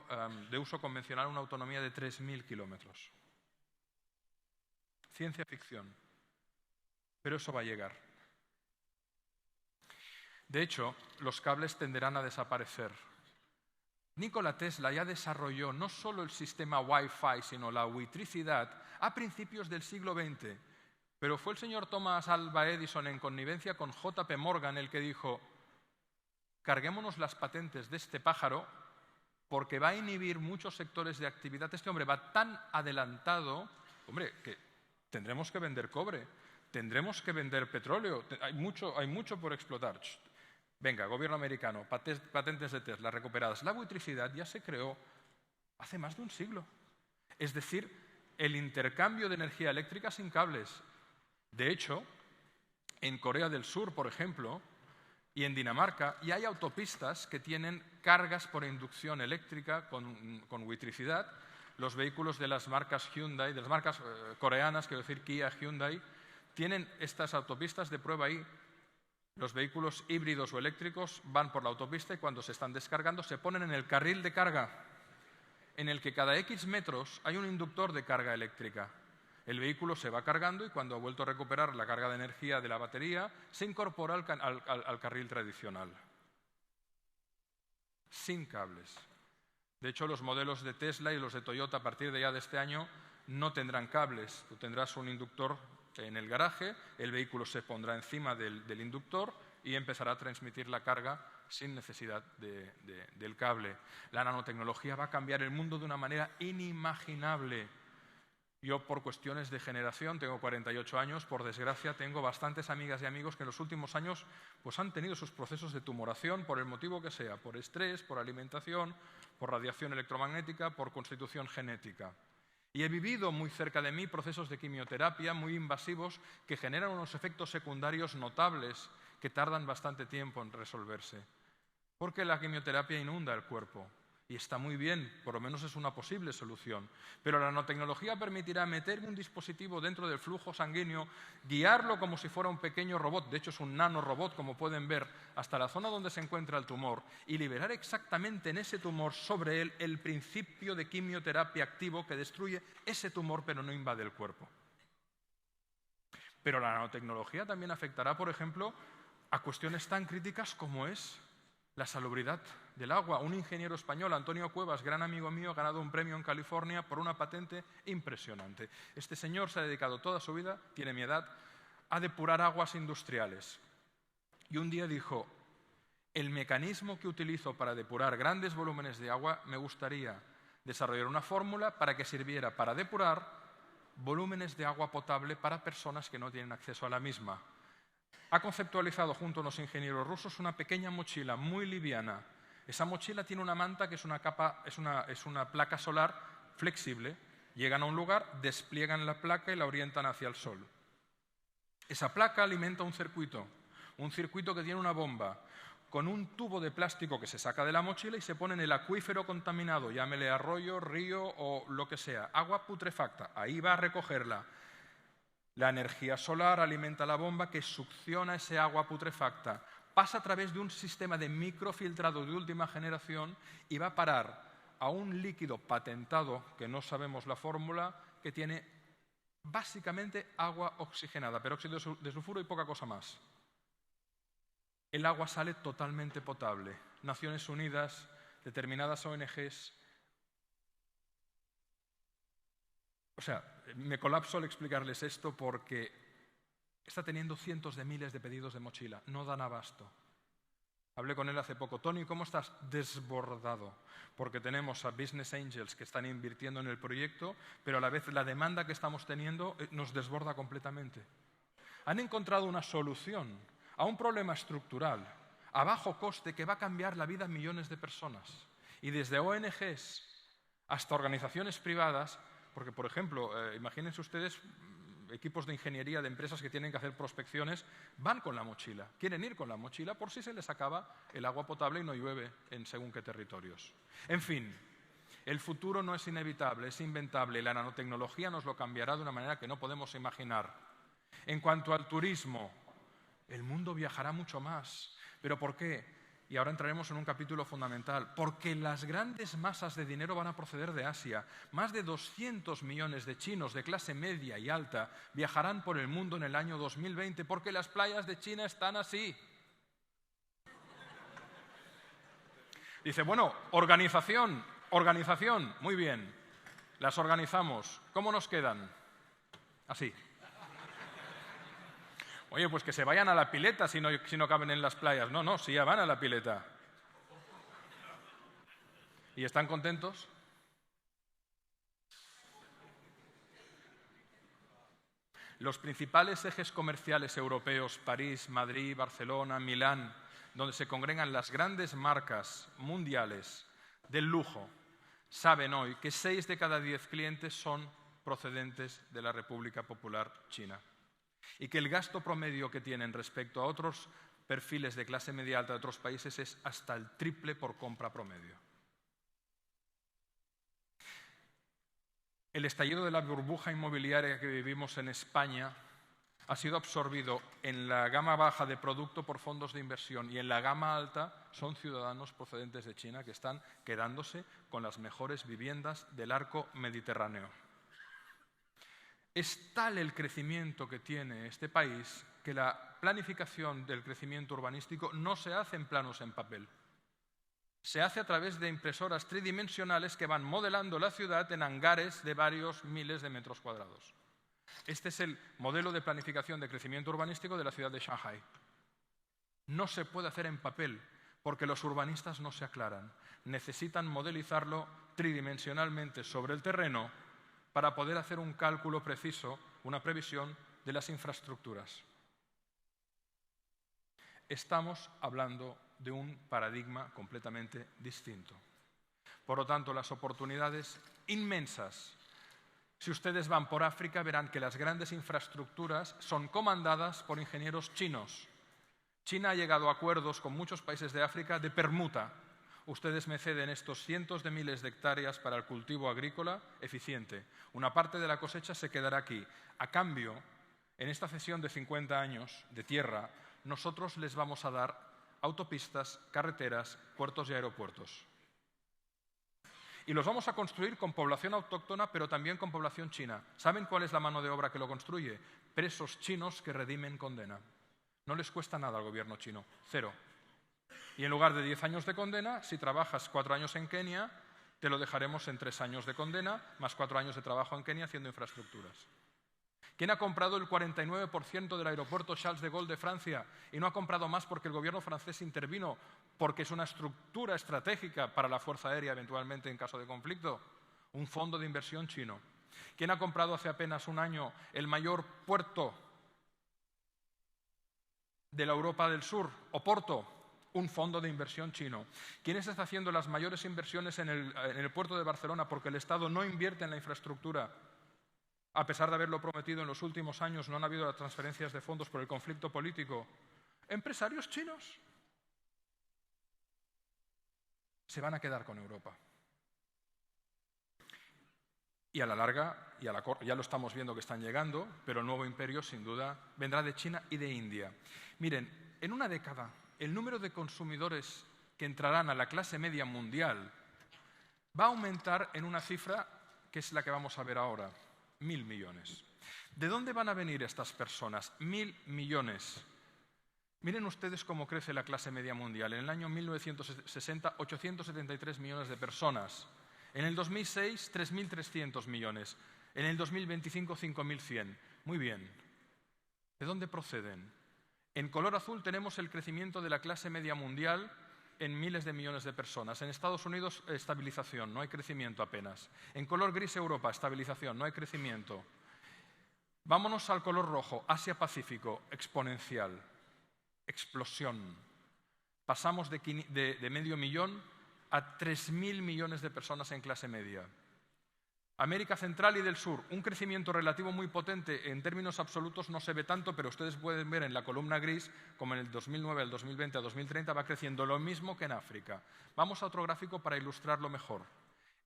de uso convencional una autonomía de 3.000 kilómetros. Ciencia ficción, pero eso va a llegar. De hecho, los cables tenderán a desaparecer. Nikola Tesla ya desarrolló no solo el sistema Wi-Fi, sino la witricidad a principios del siglo XX. Pero fue el señor Thomas Alva Edison, en connivencia con J.P. Morgan, el que dijo: carguémonos las patentes de este pájaro porque va a inhibir muchos sectores de actividad. Este hombre va tan adelantado, que tendremos que vender cobre, tendremos que vender petróleo, hay mucho por explotar. Venga, gobierno americano, patentes de Tesla recuperadas. La buitricidad ya se creó hace más de un siglo. Es decir, el intercambio de energía eléctrica sin cables. De hecho, en Corea del Sur, por ejemplo, y en Dinamarca, ya hay autopistas que tienen cargas por inducción eléctrica con buitricidad. Los vehículos de las marcas Hyundai, de las marcas coreanas, quiero decir Kia, Hyundai, tienen estas autopistas de prueba ahí. Los vehículos híbridos o eléctricos van por la autopista y cuando se están descargando se ponen en el carril de carga, en el que cada X metros hay un inductor de carga eléctrica. El vehículo se va cargando y cuando ha vuelto a recuperar la carga de energía de la batería, se incorpora al carril tradicional. Sin cables. De hecho, los modelos de Tesla y los de Toyota a partir de ya de este año no tendrán cables. Tú tendrás un inductor en el garaje, el vehículo se pondrá encima del inductor y empezará a transmitir la carga sin necesidad del cable. La nanotecnología va a cambiar el mundo de una manera inimaginable. Yo, por cuestiones de generación, tengo 48 años, por desgracia tengo bastantes amigas y amigos que en los últimos años pues, han tenido sus procesos de tumoración por el motivo que sea, por estrés, por alimentación, por radiación electromagnética, por constitución genética. Y he vivido muy cerca de mí procesos de quimioterapia muy invasivos que generan unos efectos secundarios notables que tardan bastante tiempo en resolverse. Porque la quimioterapia inunda el cuerpo. Y está muy bien, por lo menos es una posible solución. Pero la nanotecnología permitirá meter un dispositivo dentro del flujo sanguíneo, guiarlo como si fuera un pequeño robot, de hecho es un nanorobot, como pueden ver, hasta la zona donde se encuentra el tumor, y liberar exactamente en ese tumor sobre él el principio de quimioterapia activo que destruye ese tumor pero no invade el cuerpo. Pero la nanotecnología también afectará, por ejemplo, a cuestiones tan críticas como es la salubridad del agua. Un ingeniero español, Antonio Cuevas, gran amigo mío, ha ganado un premio en California por una patente impresionante. Este señor se ha dedicado toda su vida, tiene mi edad, a depurar aguas industriales. Y un día dijo, el mecanismo que utilizo para depurar grandes volúmenes de agua, me gustaría desarrollar una fórmula para que sirviera para depurar volúmenes de agua potable para personas que no tienen acceso a la misma. Ha conceptualizado junto a unos ingenieros rusos una pequeña mochila muy liviana. Esa mochila tiene una manta que es una placa solar flexible. Llegan a un lugar, despliegan la placa y la orientan hacia el sol. Esa placa alimenta un circuito que tiene una bomba con un tubo de plástico que se saca de la mochila y se pone en el acuífero contaminado, llámele arroyo, río o lo que sea, agua putrefacta. Ahí va a recogerla. La energía solar alimenta la bomba que succiona ese agua putrefacta, pasa a través de un sistema de microfiltrado de última generación y va a parar a un líquido patentado, que no sabemos la fórmula, que tiene básicamente agua oxigenada, peróxido de sulfuro y poca cosa más. El agua sale totalmente potable. Naciones Unidas, determinadas ONGs. O sea, me colapso al explicarles esto porque está teniendo cientos de miles de pedidos de mochila. No dan abasto. Hablé con él hace poco. Tony, ¿cómo estás? Desbordado. Porque tenemos a Business Angels que están invirtiendo en el proyecto, pero a la vez la demanda que estamos teniendo nos desborda completamente. Han encontrado una solución a un problema estructural, a bajo coste, que va a cambiar la vida de millones de personas. Y desde ONGs hasta organizaciones privadas. Porque, por ejemplo, imagínense ustedes equipos de ingeniería de empresas que tienen que hacer prospecciones, van con la mochila, quieren ir con la mochila por si se les acaba el agua potable y no llueve en según qué territorios. En fin, el futuro no es inevitable, es inventable. La nanotecnología nos lo cambiará de una manera que no podemos imaginar. En cuanto al turismo, el mundo viajará mucho más. ¿Pero por qué? Y ahora entraremos en un capítulo fundamental. Porque las grandes masas de dinero van a proceder de Asia. Más de 200 millones de chinos de clase media y alta viajarán por el mundo en el año 2020 porque las playas de China están así. Dice, bueno, organización, muy bien. Las organizamos. ¿Cómo nos quedan? Así. Oye, pues que se vayan a la pileta si no caben en las playas. No, sí, ya van a la pileta. ¿Y están contentos? Los principales ejes comerciales europeos, París, Madrid, Barcelona, Milán, donde se congregan las grandes marcas mundiales del lujo, saben hoy que 6 de cada 10 clientes son procedentes de la República Popular China. Y que el gasto promedio que tienen respecto a otros perfiles de clase media alta de otros países es hasta el triple por compra promedio. El estallido de la burbuja inmobiliaria que vivimos en España ha sido absorbido en la gama baja de producto por fondos de inversión y en la gama alta son ciudadanos procedentes de China que están quedándose con las mejores viviendas del arco mediterráneo. Es tal el crecimiento que tiene este país que la planificación del crecimiento urbanístico no se hace en planos en papel. Se hace a través de impresoras tridimensionales que van modelando la ciudad en hangares de varios miles de metros cuadrados. Este es el modelo de planificación de crecimiento urbanístico de la ciudad de Shanghái. No se puede hacer en papel porque los urbanistas no se aclaran. Necesitan modelizarlo tridimensionalmente sobre el terreno para poder hacer un cálculo preciso, una previsión de las infraestructuras. Estamos hablando de un paradigma completamente distinto. Por lo tanto, las oportunidades inmensas. Si ustedes van por África, verán que las grandes infraestructuras son comandadas por ingenieros chinos. China ha llegado a acuerdos con muchos países de África de permuta. Ustedes me ceden estos cientos de miles de hectáreas para el cultivo agrícola eficiente. Una parte de la cosecha se quedará aquí. A cambio, en esta cesión de 50 años de tierra, nosotros les vamos a dar autopistas, carreteras, puertos y aeropuertos. Y los vamos a construir con población autóctona, pero también con población china. ¿Saben cuál es la mano de obra que lo construye? Presos chinos que redimen condena. No les cuesta nada al gobierno chino, 0. Y en lugar de 10 años de condena, si trabajas 4 años en Kenia, te lo dejaremos en 3 años de condena, más 4 años de trabajo en Kenia haciendo infraestructuras. ¿Quién ha comprado el 49% del aeropuerto Charles de Gaulle de Francia y no ha comprado más porque el gobierno francés intervino, porque es una estructura estratégica para la Fuerza Aérea eventualmente en caso de conflicto? Un fondo de inversión chino. ¿Quién ha comprado hace apenas un año el mayor puerto de la Europa del Sur, Oporto? Un fondo de inversión chino. ¿Quién está haciendo las mayores inversiones en el puerto de Barcelona porque el Estado no invierte en la infraestructura? A pesar de haberlo prometido en los últimos años, no han habido transferencias de fondos por el conflicto político. Empresarios chinos. Se van a quedar con Europa. Y a la larga, ya lo estamos viendo que están llegando, pero el nuevo imperio sin duda vendrá de China y de India. Miren, en una década, el número de consumidores que entrarán a la clase media mundial va a aumentar en una cifra que es la que vamos a ver ahora. 1.000 millones. ¿De dónde van a venir estas personas? 1.000 millones. Miren ustedes cómo crece la clase media mundial. En el año 1960, 873 millones de personas. En el 2006, 3.300 millones. En el 2025, 5.100. Muy bien. ¿De dónde proceden? En color azul tenemos el crecimiento de la clase media mundial en miles de millones de personas. En Estados Unidos, estabilización, no hay crecimiento apenas. En color gris, Europa, estabilización, no hay crecimiento. Vámonos al color rojo, Asia-Pacífico, exponencial, explosión. Pasamos de medio millón a 3.000 millones de personas en clase media. América Central y del Sur, un crecimiento relativo muy potente, en términos absolutos no se ve tanto, pero ustedes pueden ver en la columna gris, como en el 2009, al 2020, al 2030, va creciendo lo mismo que en África. Vamos a otro gráfico para ilustrarlo mejor.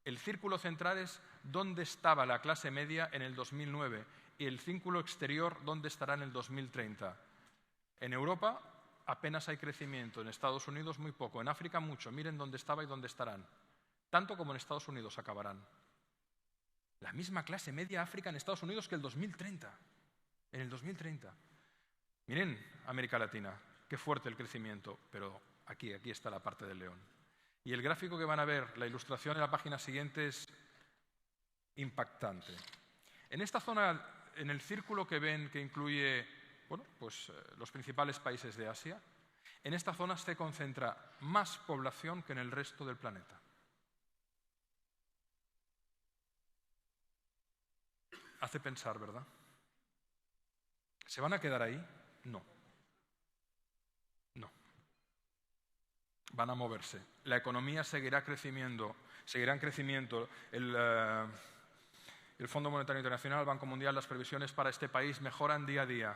El círculo central es dónde estaba la clase media en el 2009 y el círculo exterior dónde estará en el 2030. En Europa apenas hay crecimiento, en Estados Unidos muy poco, en África mucho. Miren dónde estaba y dónde estarán. Tanto como en Estados Unidos acabarán. La misma clase media África en Estados Unidos que el 2030. En el 2030. Miren, América Latina, qué fuerte el crecimiento, pero aquí está la parte del león. Y el gráfico que van a ver, la ilustración en la página siguiente es impactante. En esta zona, en el círculo que ven que incluye los principales países de Asia, en esta zona se concentra más población que en el resto del planeta. Hace pensar, ¿verdad? ¿Se van a quedar ahí? No. No. Van a moverse. La economía seguirá creciendo. Seguirá en crecimiento. El Fondo Monetario Internacional, el Banco Mundial, las previsiones para este país mejoran día a día.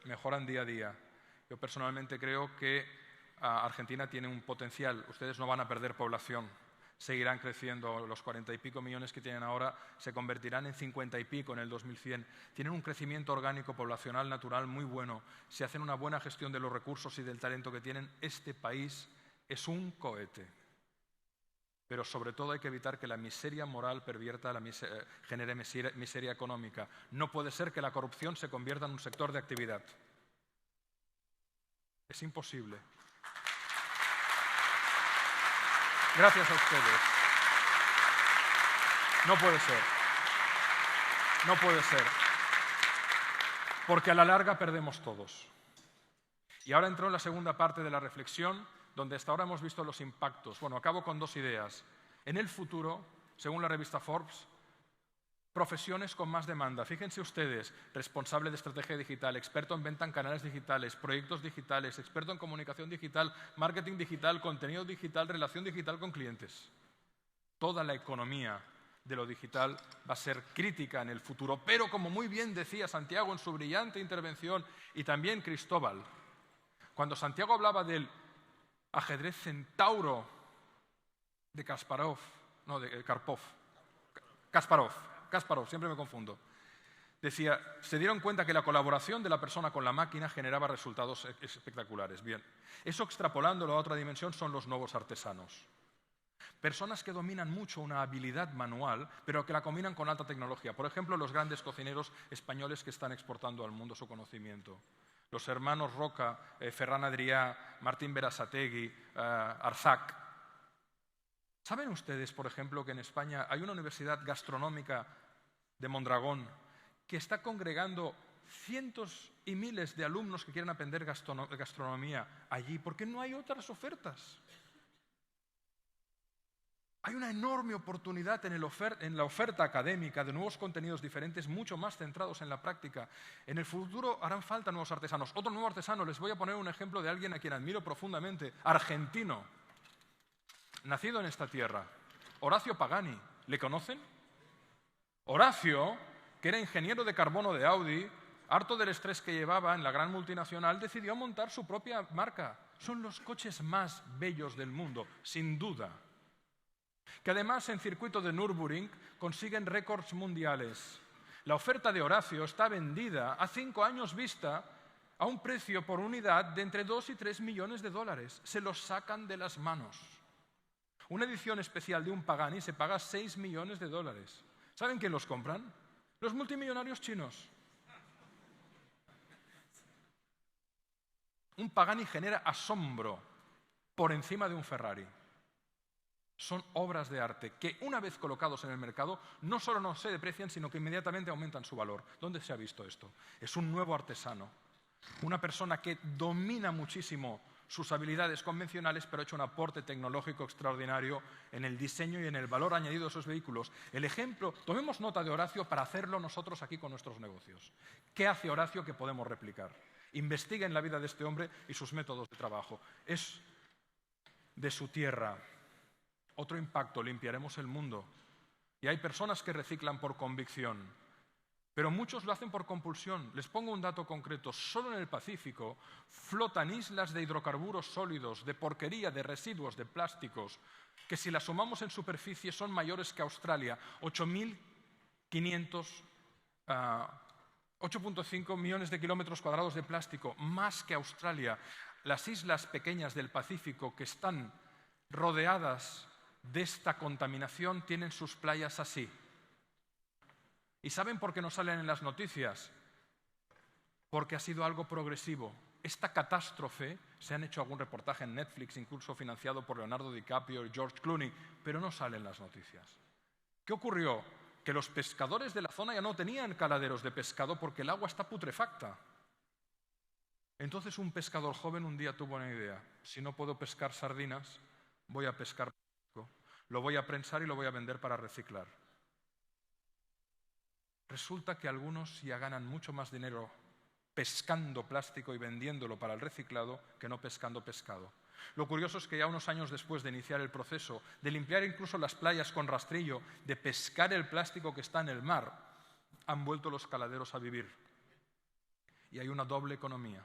Mejoran día a día. Yo personalmente creo que Argentina tiene un potencial. Ustedes no van a perder población. Seguirán creciendo. Los 40 y pico millones que tienen ahora se convertirán en 50 y pico en el 2100. Tienen un crecimiento orgánico, poblacional, natural muy bueno. Si hacen una buena gestión de los recursos y del talento que tienen, este país es un cohete. Pero sobre todo hay que evitar que la miseria moral genere miseria económica. No puede ser que la corrupción se convierta en un sector de actividad. Es imposible. Gracias a ustedes. No puede ser. No puede ser. Porque a la larga perdemos todos. Y ahora entro en la segunda parte de la reflexión, donde hasta ahora hemos visto los impactos. Bueno, acabo con 2 ideas. En el futuro, según la revista Forbes, Profesiones con más demanda. Fíjense ustedes, responsable de estrategia digital, experto en venta en canales digitales, proyectos digitales, experto en comunicación digital, marketing digital, contenido digital, relación digital con clientes. Toda la economía de lo digital va a ser crítica en el futuro, pero como muy bien decía Santiago en su brillante intervención y también Cristóbal, cuando Santiago hablaba del ajedrez centauro de Kasparov, siempre me confundo. Decía, se dieron cuenta que la colaboración de la persona con la máquina generaba resultados espectaculares. Bien, eso extrapolándolo a otra dimensión son los nuevos artesanos. Personas que dominan mucho una habilidad manual, pero que la combinan con alta tecnología. Por ejemplo, los grandes cocineros españoles que están exportando al mundo su conocimiento. Los hermanos Roca, Ferran Adrià, Martín Berasategui, Arzac. ¿Saben ustedes, por ejemplo, que en España hay una universidad gastronómica de Mondragón que está congregando cientos y miles de alumnos que quieren aprender gastronomía allí porque no hay otras ofertas? Hay una enorme oportunidad en la oferta académica de nuevos contenidos diferentes, mucho más centrados en la práctica. En el futuro harán falta nuevos artesanos. Otro nuevo artesano, les voy a poner un ejemplo de alguien a quien admiro profundamente, argentino, nacido en esta tierra, Horacio Pagani. ¿Le conocen? Horacio, que era ingeniero de carbono de Audi, harto del estrés que llevaba en la gran multinacional, decidió montar su propia marca. Son los coches más bellos del mundo, sin duda. Que además en circuito de Nürburgring consiguen récords mundiales. La oferta de Horacio está vendida a 5 años vista a un precio por unidad de entre 2 y 3 millones de dólares. Se los sacan de las manos. Una edición especial de un Pagani se paga 6 millones de dólares. ¿Saben quién los compran? Los multimillonarios chinos. Un Pagani genera asombro por encima de un Ferrari. Son obras de arte que, una vez colocados en el mercado, no solo no se deprecian, sino que inmediatamente aumentan su valor. ¿Dónde se ha visto esto? Es un nuevo artesano, una persona que domina muchísimo sus habilidades convencionales, pero ha hecho un aporte tecnológico extraordinario en el diseño y en el valor añadido de esos vehículos. El ejemplo, tomemos nota de Horacio para hacerlo nosotros aquí con nuestros negocios. ¿Qué hace Horacio que podemos replicar? Investiguen la vida de este hombre y sus métodos de trabajo. Es de su tierra. Otro impacto, limpiaremos el mundo. Y hay personas que reciclan por convicción, pero muchos lo hacen por compulsión. Les pongo un dato concreto. Solo en el Pacífico flotan islas de hidrocarburos sólidos, de porquería, de residuos, de plásticos, que si las sumamos en superficie son mayores que Australia. 8,5 millones de kilómetros cuadrados de plástico, más que Australia. Las islas pequeñas del Pacífico que están rodeadas de esta contaminación tienen sus playas así. ¿Y saben por qué no salen en las noticias? Porque ha sido algo progresivo. Esta catástrofe, se han hecho algún reportaje en Netflix, incluso financiado por Leonardo DiCaprio y George Clooney, pero no salen en las noticias. ¿Qué ocurrió? Que los pescadores de la zona ya no tenían caladeros de pescado porque el agua está putrefacta. Entonces un pescador joven un día tuvo una idea. Si no puedo pescar sardinas, voy a pescar plástico, lo voy a prensar y lo voy a vender para reciclar. Resulta que algunos ya ganan mucho más dinero pescando plástico y vendiéndolo para el reciclado que no pescando pescado. Lo curioso es que ya unos años después de iniciar el proceso, de limpiar incluso las playas con rastrillo, de pescar el plástico que está en el mar, han vuelto los caladeros a vivir. Y hay una doble economía,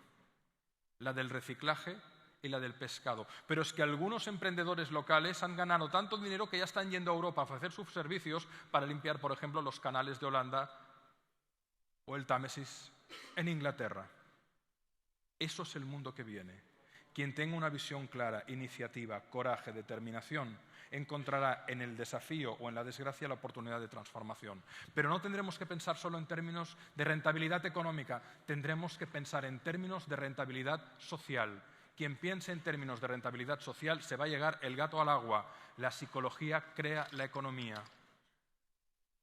la del reciclaje y la del pescado. Pero es que algunos emprendedores locales han ganado tanto dinero que ya están yendo a Europa a ofrecer sus servicios para limpiar, por ejemplo, los canales de Holanda o el Támesis en Inglaterra. Eso es el mundo que viene. Quien tenga una visión clara, iniciativa, coraje, determinación, encontrará en el desafío o en la desgracia la oportunidad de transformación. Pero no tendremos que pensar solo en términos de rentabilidad económica, tendremos que pensar en términos de rentabilidad social. Quien piense en términos de rentabilidad social se va a llegar el gato al agua. La psicología crea la economía.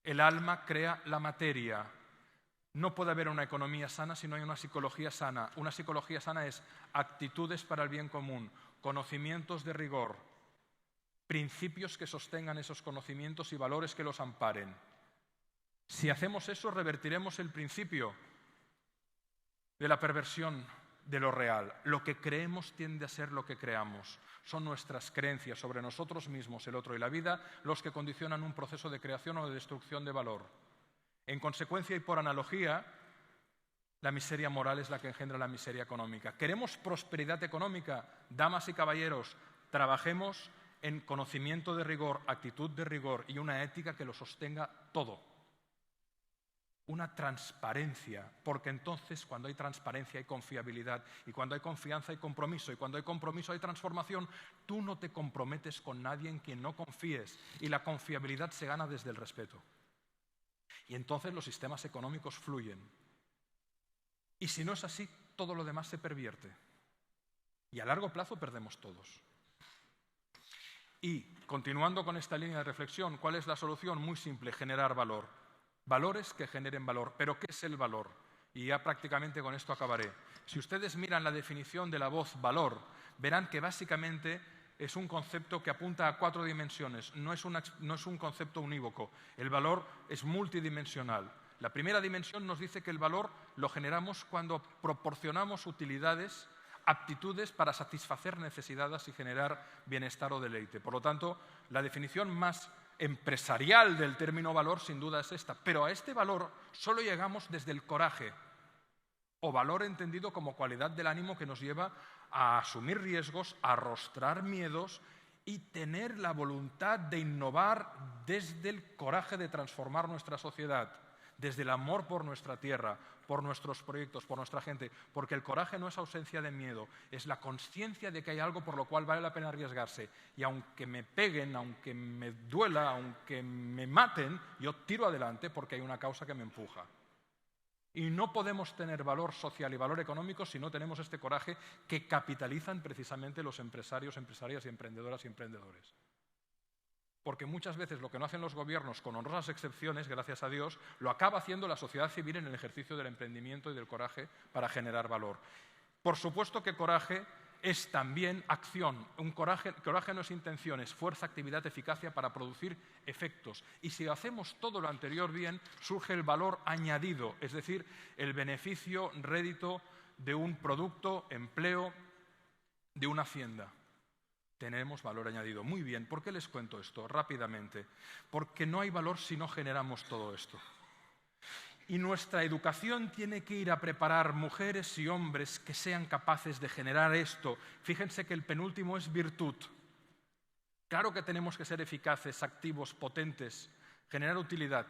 El alma crea la materia. No puede haber una economía sana si no hay una psicología sana. Una psicología sana es actitudes para el bien común, conocimientos de rigor, principios que sostengan esos conocimientos y valores que los amparen. Si hacemos eso, revertiremos el principio de la perversión de lo real. Lo que creemos tiende a ser lo que creamos. Son nuestras creencias sobre nosotros mismos, el otro y la vida los que condicionan un proceso de creación o de destrucción de valor. En consecuencia y por analogía, la miseria moral es la que engendra la miseria económica. ¿Queremos prosperidad económica? Damas y caballeros, trabajemos en conocimiento de rigor, actitud de rigor y una ética que lo sostenga todo. Una transparencia, porque entonces cuando hay transparencia hay confiabilidad, y cuando hay confianza hay compromiso, y cuando hay compromiso hay transformación. Tú no te comprometes con nadie en quien no confíes, y la confiabilidad se gana desde el respeto. Y entonces los sistemas económicos fluyen. Y si no es así, todo lo demás se pervierte. Y a largo plazo perdemos todos. Y, continuando con esta línea de reflexión, ¿cuál es la solución? Muy simple, generar valor. Valores que generen valor. ¿Pero qué es el valor? Y ya prácticamente con esto acabaré. Si ustedes miran la definición de la voz valor, verán que básicamente es un concepto que apunta a 4 dimensiones. No es un concepto unívoco. El valor es multidimensional. La primera dimensión nos dice que el valor lo generamos cuando proporcionamos utilidades, aptitudes para satisfacer necesidades y generar bienestar o deleite. Por lo tanto, la definición más empresarial del término valor sin duda es esta. Pero a este valor solo llegamos desde el coraje, o valor entendido como cualidad del ánimo que nos lleva a asumir riesgos, a arrostrar miedos y tener la voluntad de innovar desde el coraje de transformar nuestra sociedad, desde el amor por nuestra tierra, por nuestros proyectos, por nuestra gente, porque el coraje no es ausencia de miedo, es la consciencia de que hay algo por lo cual vale la pena arriesgarse. Y aunque me peguen, aunque me duela, aunque me maten, yo tiro adelante porque hay una causa que me empuja. Y no podemos tener valor social y valor económico si no tenemos este coraje que capitalizan precisamente los empresarios, empresarias y emprendedoras y emprendedores. Porque muchas veces lo que no hacen los gobiernos, con honrosas excepciones, gracias a Dios, lo acaba haciendo la sociedad civil en el ejercicio del emprendimiento y del coraje para generar valor. Por supuesto que coraje es también acción. Coraje no es intención, es fuerza, actividad, eficacia para producir efectos. Y si hacemos todo lo anterior bien, surge el valor añadido, es decir, el beneficio, rédito de un producto, empleo, de una hacienda. Tenemos valor añadido. Muy bien, ¿por qué les cuento esto? Rápidamente. Porque no hay valor si no generamos todo esto. Y nuestra educación tiene que ir a preparar mujeres y hombres que sean capaces de generar esto. Fíjense que el penúltimo es virtud. Claro que tenemos que ser eficaces, activos, potentes, generar utilidad,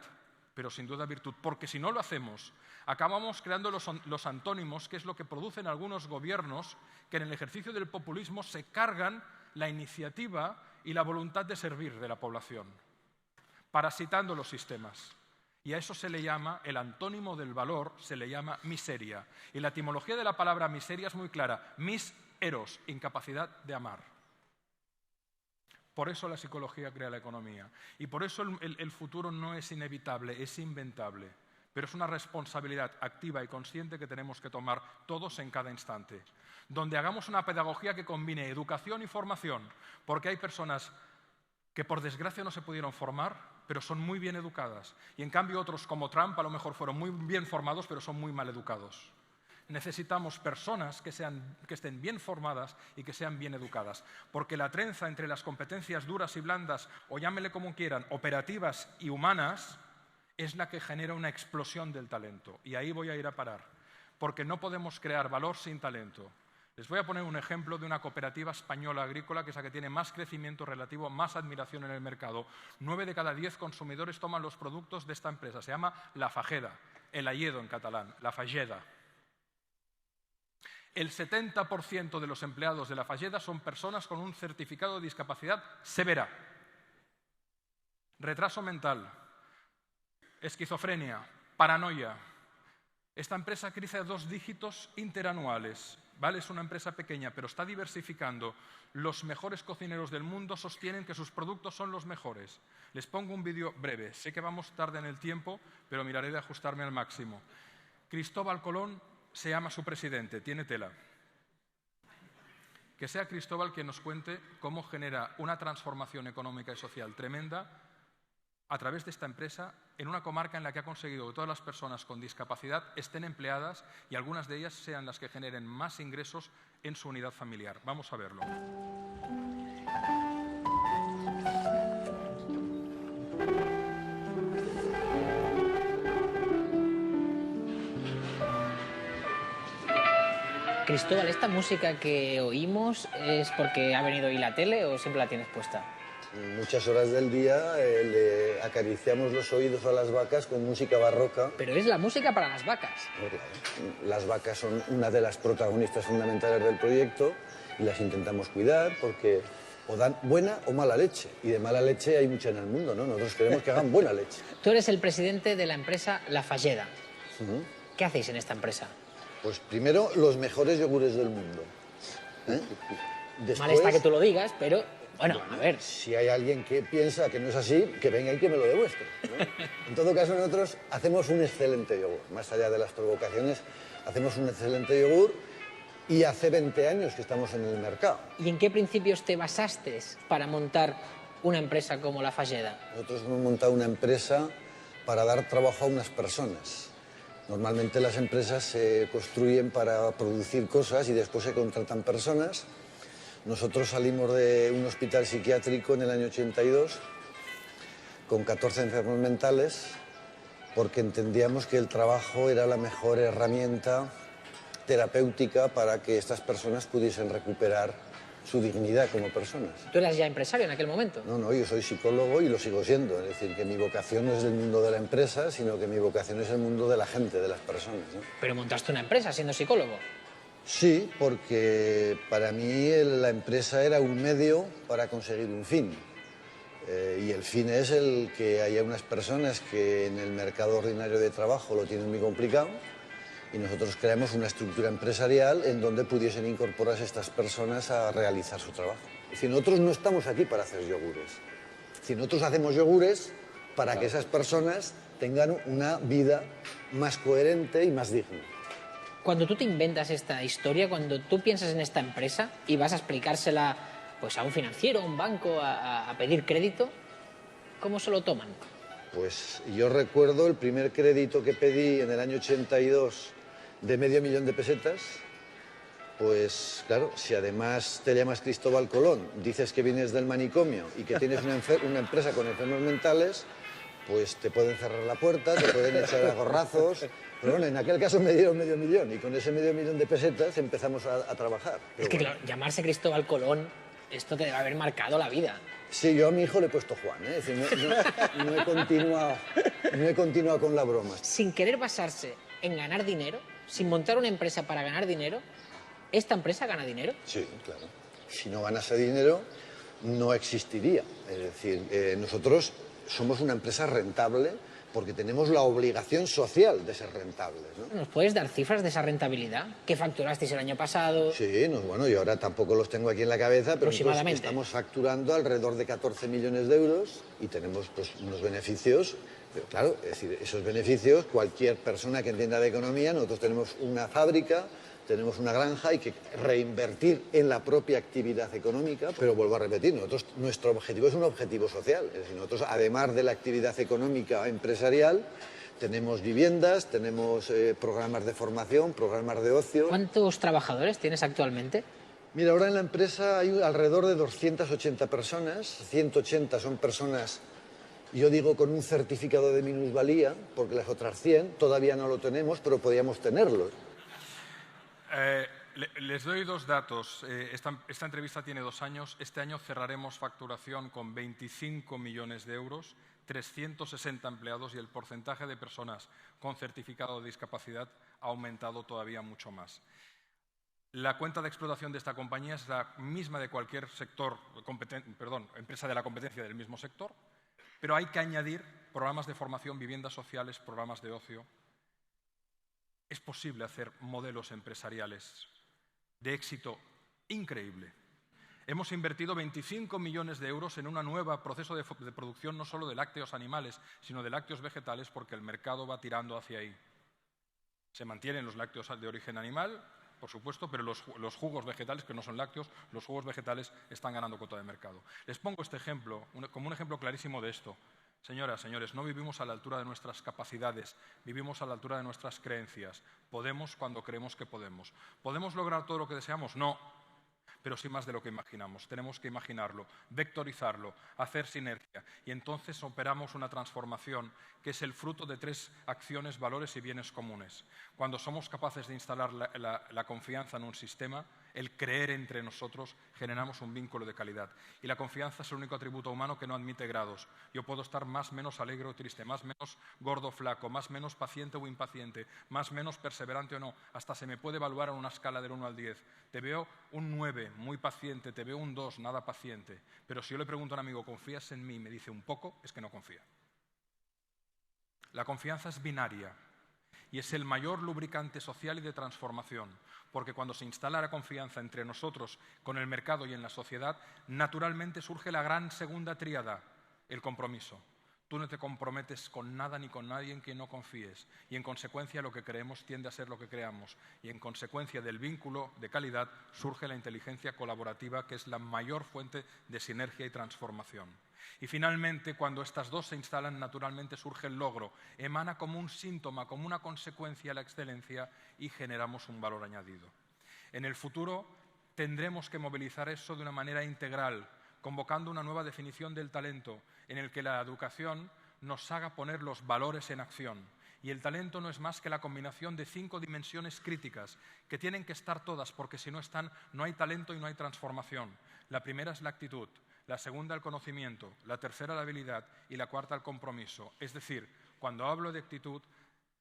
pero sin duda virtud. Porque si no lo hacemos, acabamos creando los antónimos, que es lo que producen algunos gobiernos que en el ejercicio del populismo se cargan la iniciativa y la voluntad de servir de la población, parasitando los sistemas. Y a eso se le llama, el antónimo del valor, se le llama miseria. Y la etimología de la palabra miseria es muy clara. Mis eros, incapacidad de amar. Por eso la psicología crea la economía. Y por eso el futuro no es inevitable, es inventable. Pero es una responsabilidad activa y consciente que tenemos que tomar todos en cada instante. Donde hagamos una pedagogía que combine educación y formación. Porque hay personas que por desgracia no se pudieron formar, pero son muy bien educadas. Y en cambio otros, como Trump, a lo mejor fueron muy bien formados, pero son muy mal educados. Necesitamos personas que estén bien formadas y que sean bien educadas. Porque la trenza entre las competencias duras y blandas, o llámele como quieran, operativas y humanas, es la que genera una explosión del talento. Y ahí voy a ir a parar. Porque no podemos crear valor sin talento. Les voy a poner un ejemplo de una cooperativa española agrícola que es la que tiene más crecimiento relativo, más admiración en el mercado. 9 de cada 10 consumidores toman los productos de esta empresa. Se llama La Fageda, el hayedo en catalán, La Fageda. El 70% de los empleados de La Fageda son personas con un certificado de discapacidad severa. Retraso mental, esquizofrenia, paranoia. Esta empresa crece a 2 dígitos interanuales. ¿Vale? Es una empresa pequeña, pero está diversificando. Los mejores cocineros del mundo sostienen que sus productos son los mejores. Les pongo un vídeo breve. Sé que vamos tarde en el tiempo, pero miraré de ajustarme al máximo. Cristóbal Colón se llama su presidente, tiene tela. Que sea Cristóbal quien nos cuente cómo genera una transformación económica y social tremenda a través de esta empresa en una comarca en la que ha conseguido que todas las personas con discapacidad estén empleadas y algunas de ellas sean las que generen más ingresos en su unidad familiar. Vamos a verlo. Cristóbal, ¿esta música que oímos es porque ha venido hoy la tele o siempre la tienes puesta? Muchas horas del día le acariciamos los oídos a las vacas con música barroca. Pero es la música para las vacas. Claro. Las vacas son una de las protagonistas fundamentales del proyecto y las intentamos cuidar porque o dan buena o mala leche. Y de mala leche hay mucha en el mundo, ¿no? Nosotros queremos que hagan buena leche. Tú eres el presidente de la empresa La Falleda. ¿Qué hacéis en esta empresa? Pues primero, los mejores yogures del mundo. Después, Mal está que tú lo digas, pero bueno, a ver. Si hay alguien que piensa que no es así, que venga y que me lo demuestre, ¿no? En todo caso, nosotros hacemos un excelente yogur. Más allá de las provocaciones, hacemos un excelente yogur y hace 20 años que estamos en el mercado. ¿Y en qué principios te basaste para montar una empresa como La Falleda? Nosotros hemos montado una empresa para dar trabajo a unas personas. Normalmente las empresas se construyen para producir cosas y después se contratan personas. Nosotros salimos de un hospital psiquiátrico en el año 82 con 14 enfermos mentales porque entendíamos que el trabajo era la mejor herramienta terapéutica para que estas personas pudiesen recuperar su dignidad como personas. ¿Tú eras ya empresario en aquel momento? No, yo soy psicólogo y lo sigo siendo. Es decir, que mi vocación no es el mundo de la empresa, sino que mi vocación es el mundo de la gente, de las personas, ¿no? Pero montaste una empresa siendo psicólogo. Sí, porque para mí la empresa era un medio para conseguir un fin. Y el fin es el que haya unas personas que en el mercado ordinario de trabajo lo tienen muy complicado y nosotros creamos una estructura empresarial en donde pudiesen incorporarse estas personas a realizar su trabajo. Es decir, nosotros no estamos aquí para hacer yogures. Es decir, nosotros hacemos yogures para que esas personas tengan una vida más coherente y más digna. Cuando tú te inventas esta historia, cuando tú piensas en esta empresa y vas a explicársela pues, a un financiero, a un banco, a pedir crédito, ¿cómo se lo toman? Pues yo recuerdo el primer crédito que pedí en el año 82 de $500.000 de pesetas. Pues claro, si además te llamas Cristóbal Colón, dices que vienes del manicomio y que tienes una empresa con enfermos mentales, pues te pueden cerrar la puerta, te pueden echar a gorrazos. Pero bueno, en aquel caso me dieron $500.000 y con ese $500.000 de pesetas empezamos a trabajar. Es que claro, llamarse Cristóbal Colón, esto te debe haber marcado la vida. Sí, yo a mi hijo le he puesto Juan, ¿eh? Es decir, no he continuado con la broma. Sin querer basarse en ganar dinero, sin montar una empresa para ganar dinero, ¿esta empresa gana dinero? Sí, claro. Si no ganase dinero, no existiría. Es decir, nosotros somos una empresa rentable porque tenemos la obligación social de ser rentables, ¿no? ¿Nos puedes dar cifras de esa rentabilidad? ¿Qué facturasteis el año pasado? Sí, bueno, yo ahora tampoco los tengo aquí en la cabeza, pero estamos facturando alrededor de 14 millones de euros y tenemos pues, unos beneficios. Pero claro, es decir, esos beneficios, cualquier persona que entienda de economía, nosotros tenemos una fábrica, tenemos una granja, hay que reinvertir en la propia actividad económica, pero vuelvo a repetir, nuestro objetivo es un objetivo social. Es decir, nosotros, además de la actividad económica empresarial, tenemos viviendas, tenemos programas de formación, programas de ocio. ¿Cuántos trabajadores tienes actualmente? Mira, ahora en la empresa hay alrededor de 280 personas, 180 son personas, yo digo, con un certificado de minusvalía, porque las otras 100 todavía no lo tenemos, pero podríamos tenerlo. Les doy dos datos. Esta entrevista tiene 2 años. Este año cerraremos facturación con 25 millones de euros, 360 empleados y el porcentaje de personas con certificado de discapacidad ha aumentado todavía mucho más. La cuenta de explotación de esta compañía es la misma de cualquier empresa de la competencia del mismo sector, pero hay que añadir programas de formación, viviendas sociales, programas de ocio. Es posible hacer modelos empresariales de éxito increíble. Hemos invertido 25 millones de euros en un nuevo proceso de producción no solo de lácteos animales, sino de lácteos vegetales, porque el mercado va tirando hacia ahí. Se mantienen los lácteos de origen animal, por supuesto, pero los jugos vegetales, que no son lácteos, los jugos vegetales están ganando cuota de mercado. Les pongo este ejemplo como un ejemplo clarísimo de esto. Señoras, señores, no vivimos a la altura de nuestras capacidades, vivimos a la altura de nuestras creencias. Podemos cuando creemos que podemos. ¿Podemos lograr todo lo que deseamos? No, pero sí más de lo que imaginamos. Tenemos que imaginarlo, vectorizarlo, hacer sinergia. Y entonces operamos una transformación que es el fruto de 3 acciones, valores y bienes comunes. Cuando somos capaces de instalar la confianza en un sistema, el creer entre nosotros, generamos un vínculo de calidad. Y la confianza es el único atributo humano que no admite grados. Yo puedo estar más o menos alegre o triste, más o menos gordo o flaco, más o menos paciente o impaciente, más o menos perseverante o no. Hasta se me puede evaluar en una escala del 1 al 10. Te veo un 9, muy paciente, te veo un 2, nada paciente. Pero si yo le pregunto a un amigo, ¿confías en mí? Y me dice un poco, es que no confía. La confianza es binaria. Y es el mayor lubricante social y de transformación, porque cuando se instala la confianza entre nosotros, con el mercado y en la sociedad, naturalmente surge la gran segunda tríada, el compromiso. Tú no te comprometes con nada ni con nadie en quien no confíes, y en consecuencia lo que creemos tiende a ser lo que creamos, y en consecuencia del vínculo de calidad surge la inteligencia colaborativa, que es la mayor fuente de sinergia y transformación. Y finalmente, cuando estas dos se instalan, naturalmente surge el logro, emana como un síntoma, como una consecuencia la excelencia y generamos un valor añadido. En el futuro tendremos que movilizar eso de una manera integral, convocando una nueva definición del talento, en el que la educación nos haga poner los valores en acción. Y el talento no es más que la combinación de 5 dimensiones críticas, que tienen que estar todas, porque si no están, no hay talento y no hay transformación. La primera es la actitud, la segunda el conocimiento, la tercera la habilidad y la cuarta el compromiso. Es decir, cuando hablo de actitud,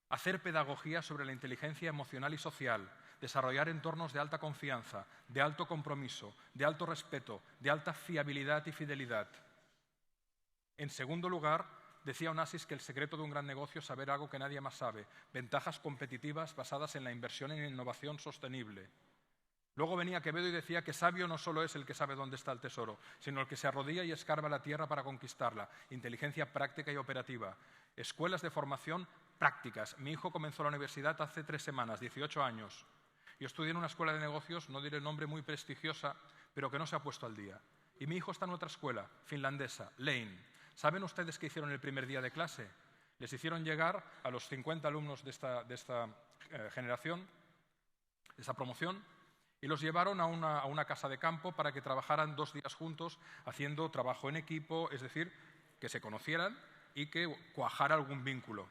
hacer pedagogía sobre la inteligencia emocional y social, desarrollar entornos de alta confianza, de alto compromiso, de alto respeto, de alta fiabilidad y fidelidad. En segundo lugar, decía Onassis que el secreto de un gran negocio es saber algo que nadie más sabe, ventajas competitivas basadas en la inversión en innovación sostenible. Luego venía Quevedo y decía que sabio no solo es el que sabe dónde está el tesoro, sino el que se arrodilla y escarba la tierra para conquistarla. Inteligencia práctica y operativa. Escuelas de formación prácticas. Mi hijo comenzó la universidad hace 3 semanas, 18 años. Yo estudié en una escuela de negocios, no diré el nombre, muy prestigiosa, pero que no se ha puesto al día. Y mi hijo está en otra escuela, finlandesa, Lane. ¿Saben ustedes qué hicieron el primer día de clase? Les hicieron llegar a los 50 alumnos de esta generación, de esta promoción, y los llevaron a una casa de campo para que trabajaran 2 días juntos haciendo trabajo en equipo, es decir, que se conocieran y que cuajara algún vínculo.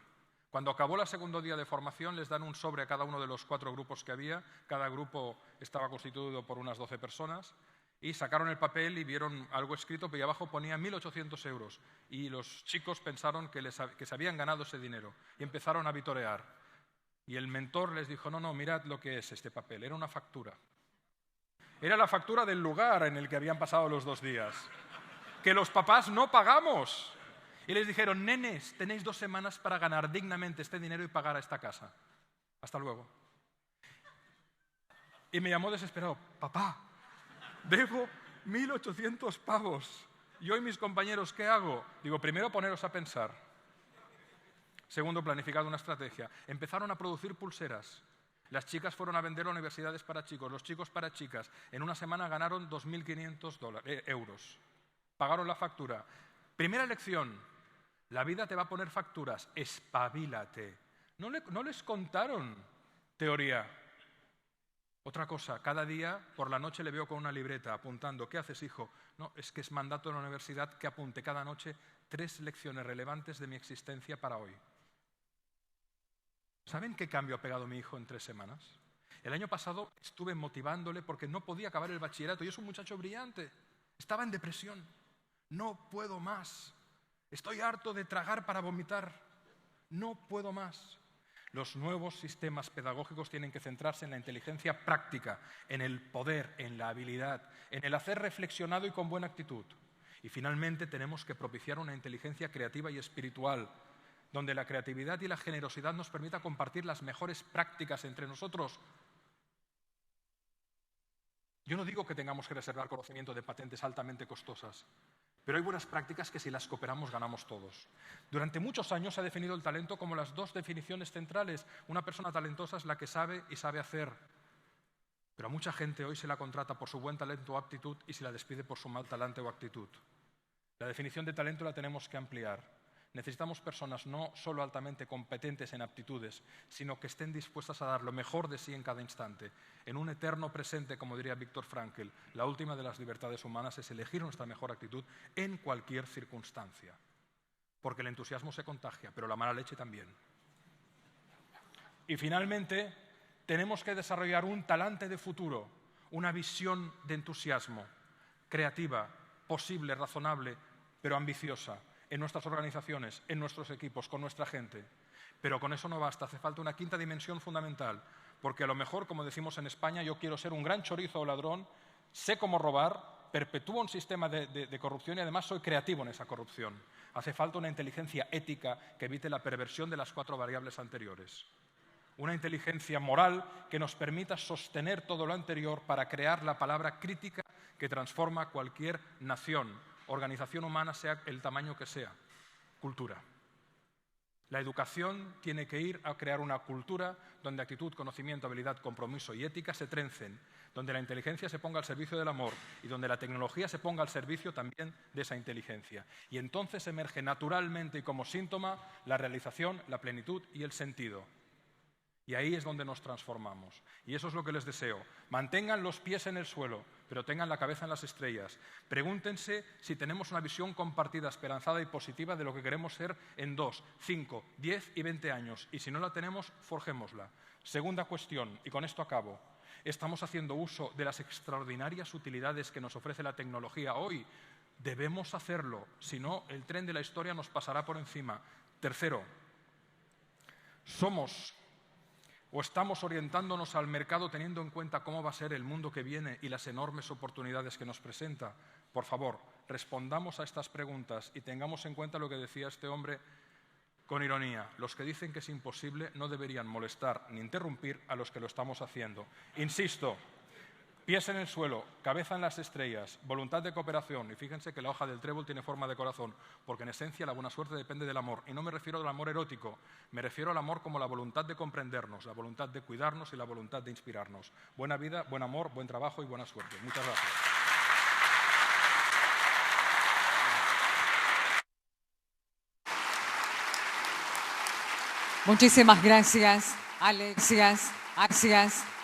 Cuando acabó el segundo día de formación les dan un sobre a cada uno de los 4 grupos que había, cada grupo estaba constituido por unas 12 personas, y sacaron el papel y vieron algo escrito que abajo ponía 1.800 euros y los chicos pensaron que se habían ganado ese dinero y empezaron a vitorear. Y el mentor les dijo, no, mirad lo que es este papel, era una factura. Era la factura del lugar en el que habían pasado los 2 días, que los papás no pagamos. Y les dijeron, nenes, tenéis 2 semanas para ganar dignamente este dinero y pagar a esta casa. Hasta luego. Y me llamó desesperado, papá, debo 1.800 pavos. Yo y mis compañeros, ¿qué hago? Digo, primero poneros a pensar. Segundo, planificar una estrategia. Empezaron a producir pulseras. Las chicas fueron a vender a universidades para chicos, los chicos para chicas. En una semana ganaron 2.500 euros. Pagaron la factura. Primera lección, la vida te va a poner facturas, espabilate. No les contaron teoría. Otra cosa, cada día por la noche le veo con una libreta apuntando, ¿qué haces, hijo? No, es que es mandato de la universidad que apunte cada noche 3 lecciones relevantes de mi existencia para hoy. ¿Saben qué cambio ha pegado mi hijo en 3 semanas? El año pasado estuve motivándole porque no podía acabar el bachillerato y es un muchacho brillante. Estaba en depresión. No puedo más. Estoy harto de tragar para vomitar. No puedo más. Los nuevos sistemas pedagógicos tienen que centrarse en la inteligencia práctica, en el poder, en la habilidad, en el hacer reflexionado y con buena actitud. Y finalmente tenemos que propiciar una inteligencia creativa y espiritual, donde la creatividad y la generosidad nos permita compartir las mejores prácticas entre nosotros. Yo no digo que tengamos que reservar conocimiento de patentes altamente costosas, pero hay buenas prácticas que si las cooperamos ganamos todos. Durante muchos años se ha definido el talento como las 2 definiciones centrales. Una persona talentosa es la que sabe y sabe hacer. Pero a mucha gente hoy se la contrata por su buen talento o aptitud y se la despide por su mal talante o actitud. La definición de talento la tenemos que ampliar. Necesitamos personas no solo altamente competentes en aptitudes, sino que estén dispuestas a dar lo mejor de sí en cada instante. En un eterno presente, como diría Viktor Frankl, la última de las libertades humanas es elegir nuestra mejor actitud en cualquier circunstancia. Porque el entusiasmo se contagia, pero la mala leche también. Y finalmente, tenemos que desarrollar un talante de futuro, una visión de entusiasmo, creativa, posible, razonable, pero ambiciosa, en nuestras organizaciones, en nuestros equipos, con nuestra gente. Pero con eso no basta, hace falta una quinta dimensión fundamental, porque a lo mejor, como decimos en España, yo quiero ser un gran chorizo o ladrón, sé cómo robar, perpetúo un sistema de corrupción y además soy creativo en esa corrupción. Hace falta una inteligencia ética que evite la perversión de las 4 variables anteriores. Una inteligencia moral que nos permita sostener todo lo anterior para crear la palabra crítica que transforma cualquier nación, organización humana, sea el tamaño que sea. Cultura. La educación tiene que ir a crear una cultura donde actitud, conocimiento, habilidad, compromiso y ética se trencen, donde la inteligencia se ponga al servicio del amor y donde la tecnología se ponga al servicio también de esa inteligencia. Y entonces emerge naturalmente y como síntoma la realización, la plenitud y el sentido. Y ahí es donde nos transformamos. Y eso es lo que les deseo. Mantengan los pies en el suelo, pero tengan la cabeza en las estrellas. Pregúntense si tenemos una visión compartida, esperanzada y positiva de lo que queremos ser en 2, 5, 10 y 20 años. Y si no la tenemos, forjémosla. Segunda cuestión, y con esto acabo. ¿Estamos haciendo uso de las extraordinarias utilidades que nos ofrece la tecnología hoy? Debemos hacerlo, si no, el tren de la historia nos pasará por encima. Tercero, estamos orientándonos al mercado teniendo en cuenta cómo va a ser el mundo que viene y las enormes oportunidades que nos presenta. Por favor, respondamos a estas preguntas y tengamos en cuenta lo que decía este hombre con ironía. Los que dicen que es imposible no deberían molestar ni interrumpir a los que lo estamos haciendo. Insisto, pies en el suelo, cabeza en las estrellas, voluntad de cooperación. Y fíjense que la hoja del trébol tiene forma de corazón, porque en esencia la buena suerte depende del amor. Y no me refiero al amor erótico, me refiero al amor como la voluntad de comprendernos, la voluntad de cuidarnos y la voluntad de inspirarnos. Buena vida, buen amor, buen trabajo y buena suerte. Muchas gracias. Muchísimas gracias, Alex. Gracias.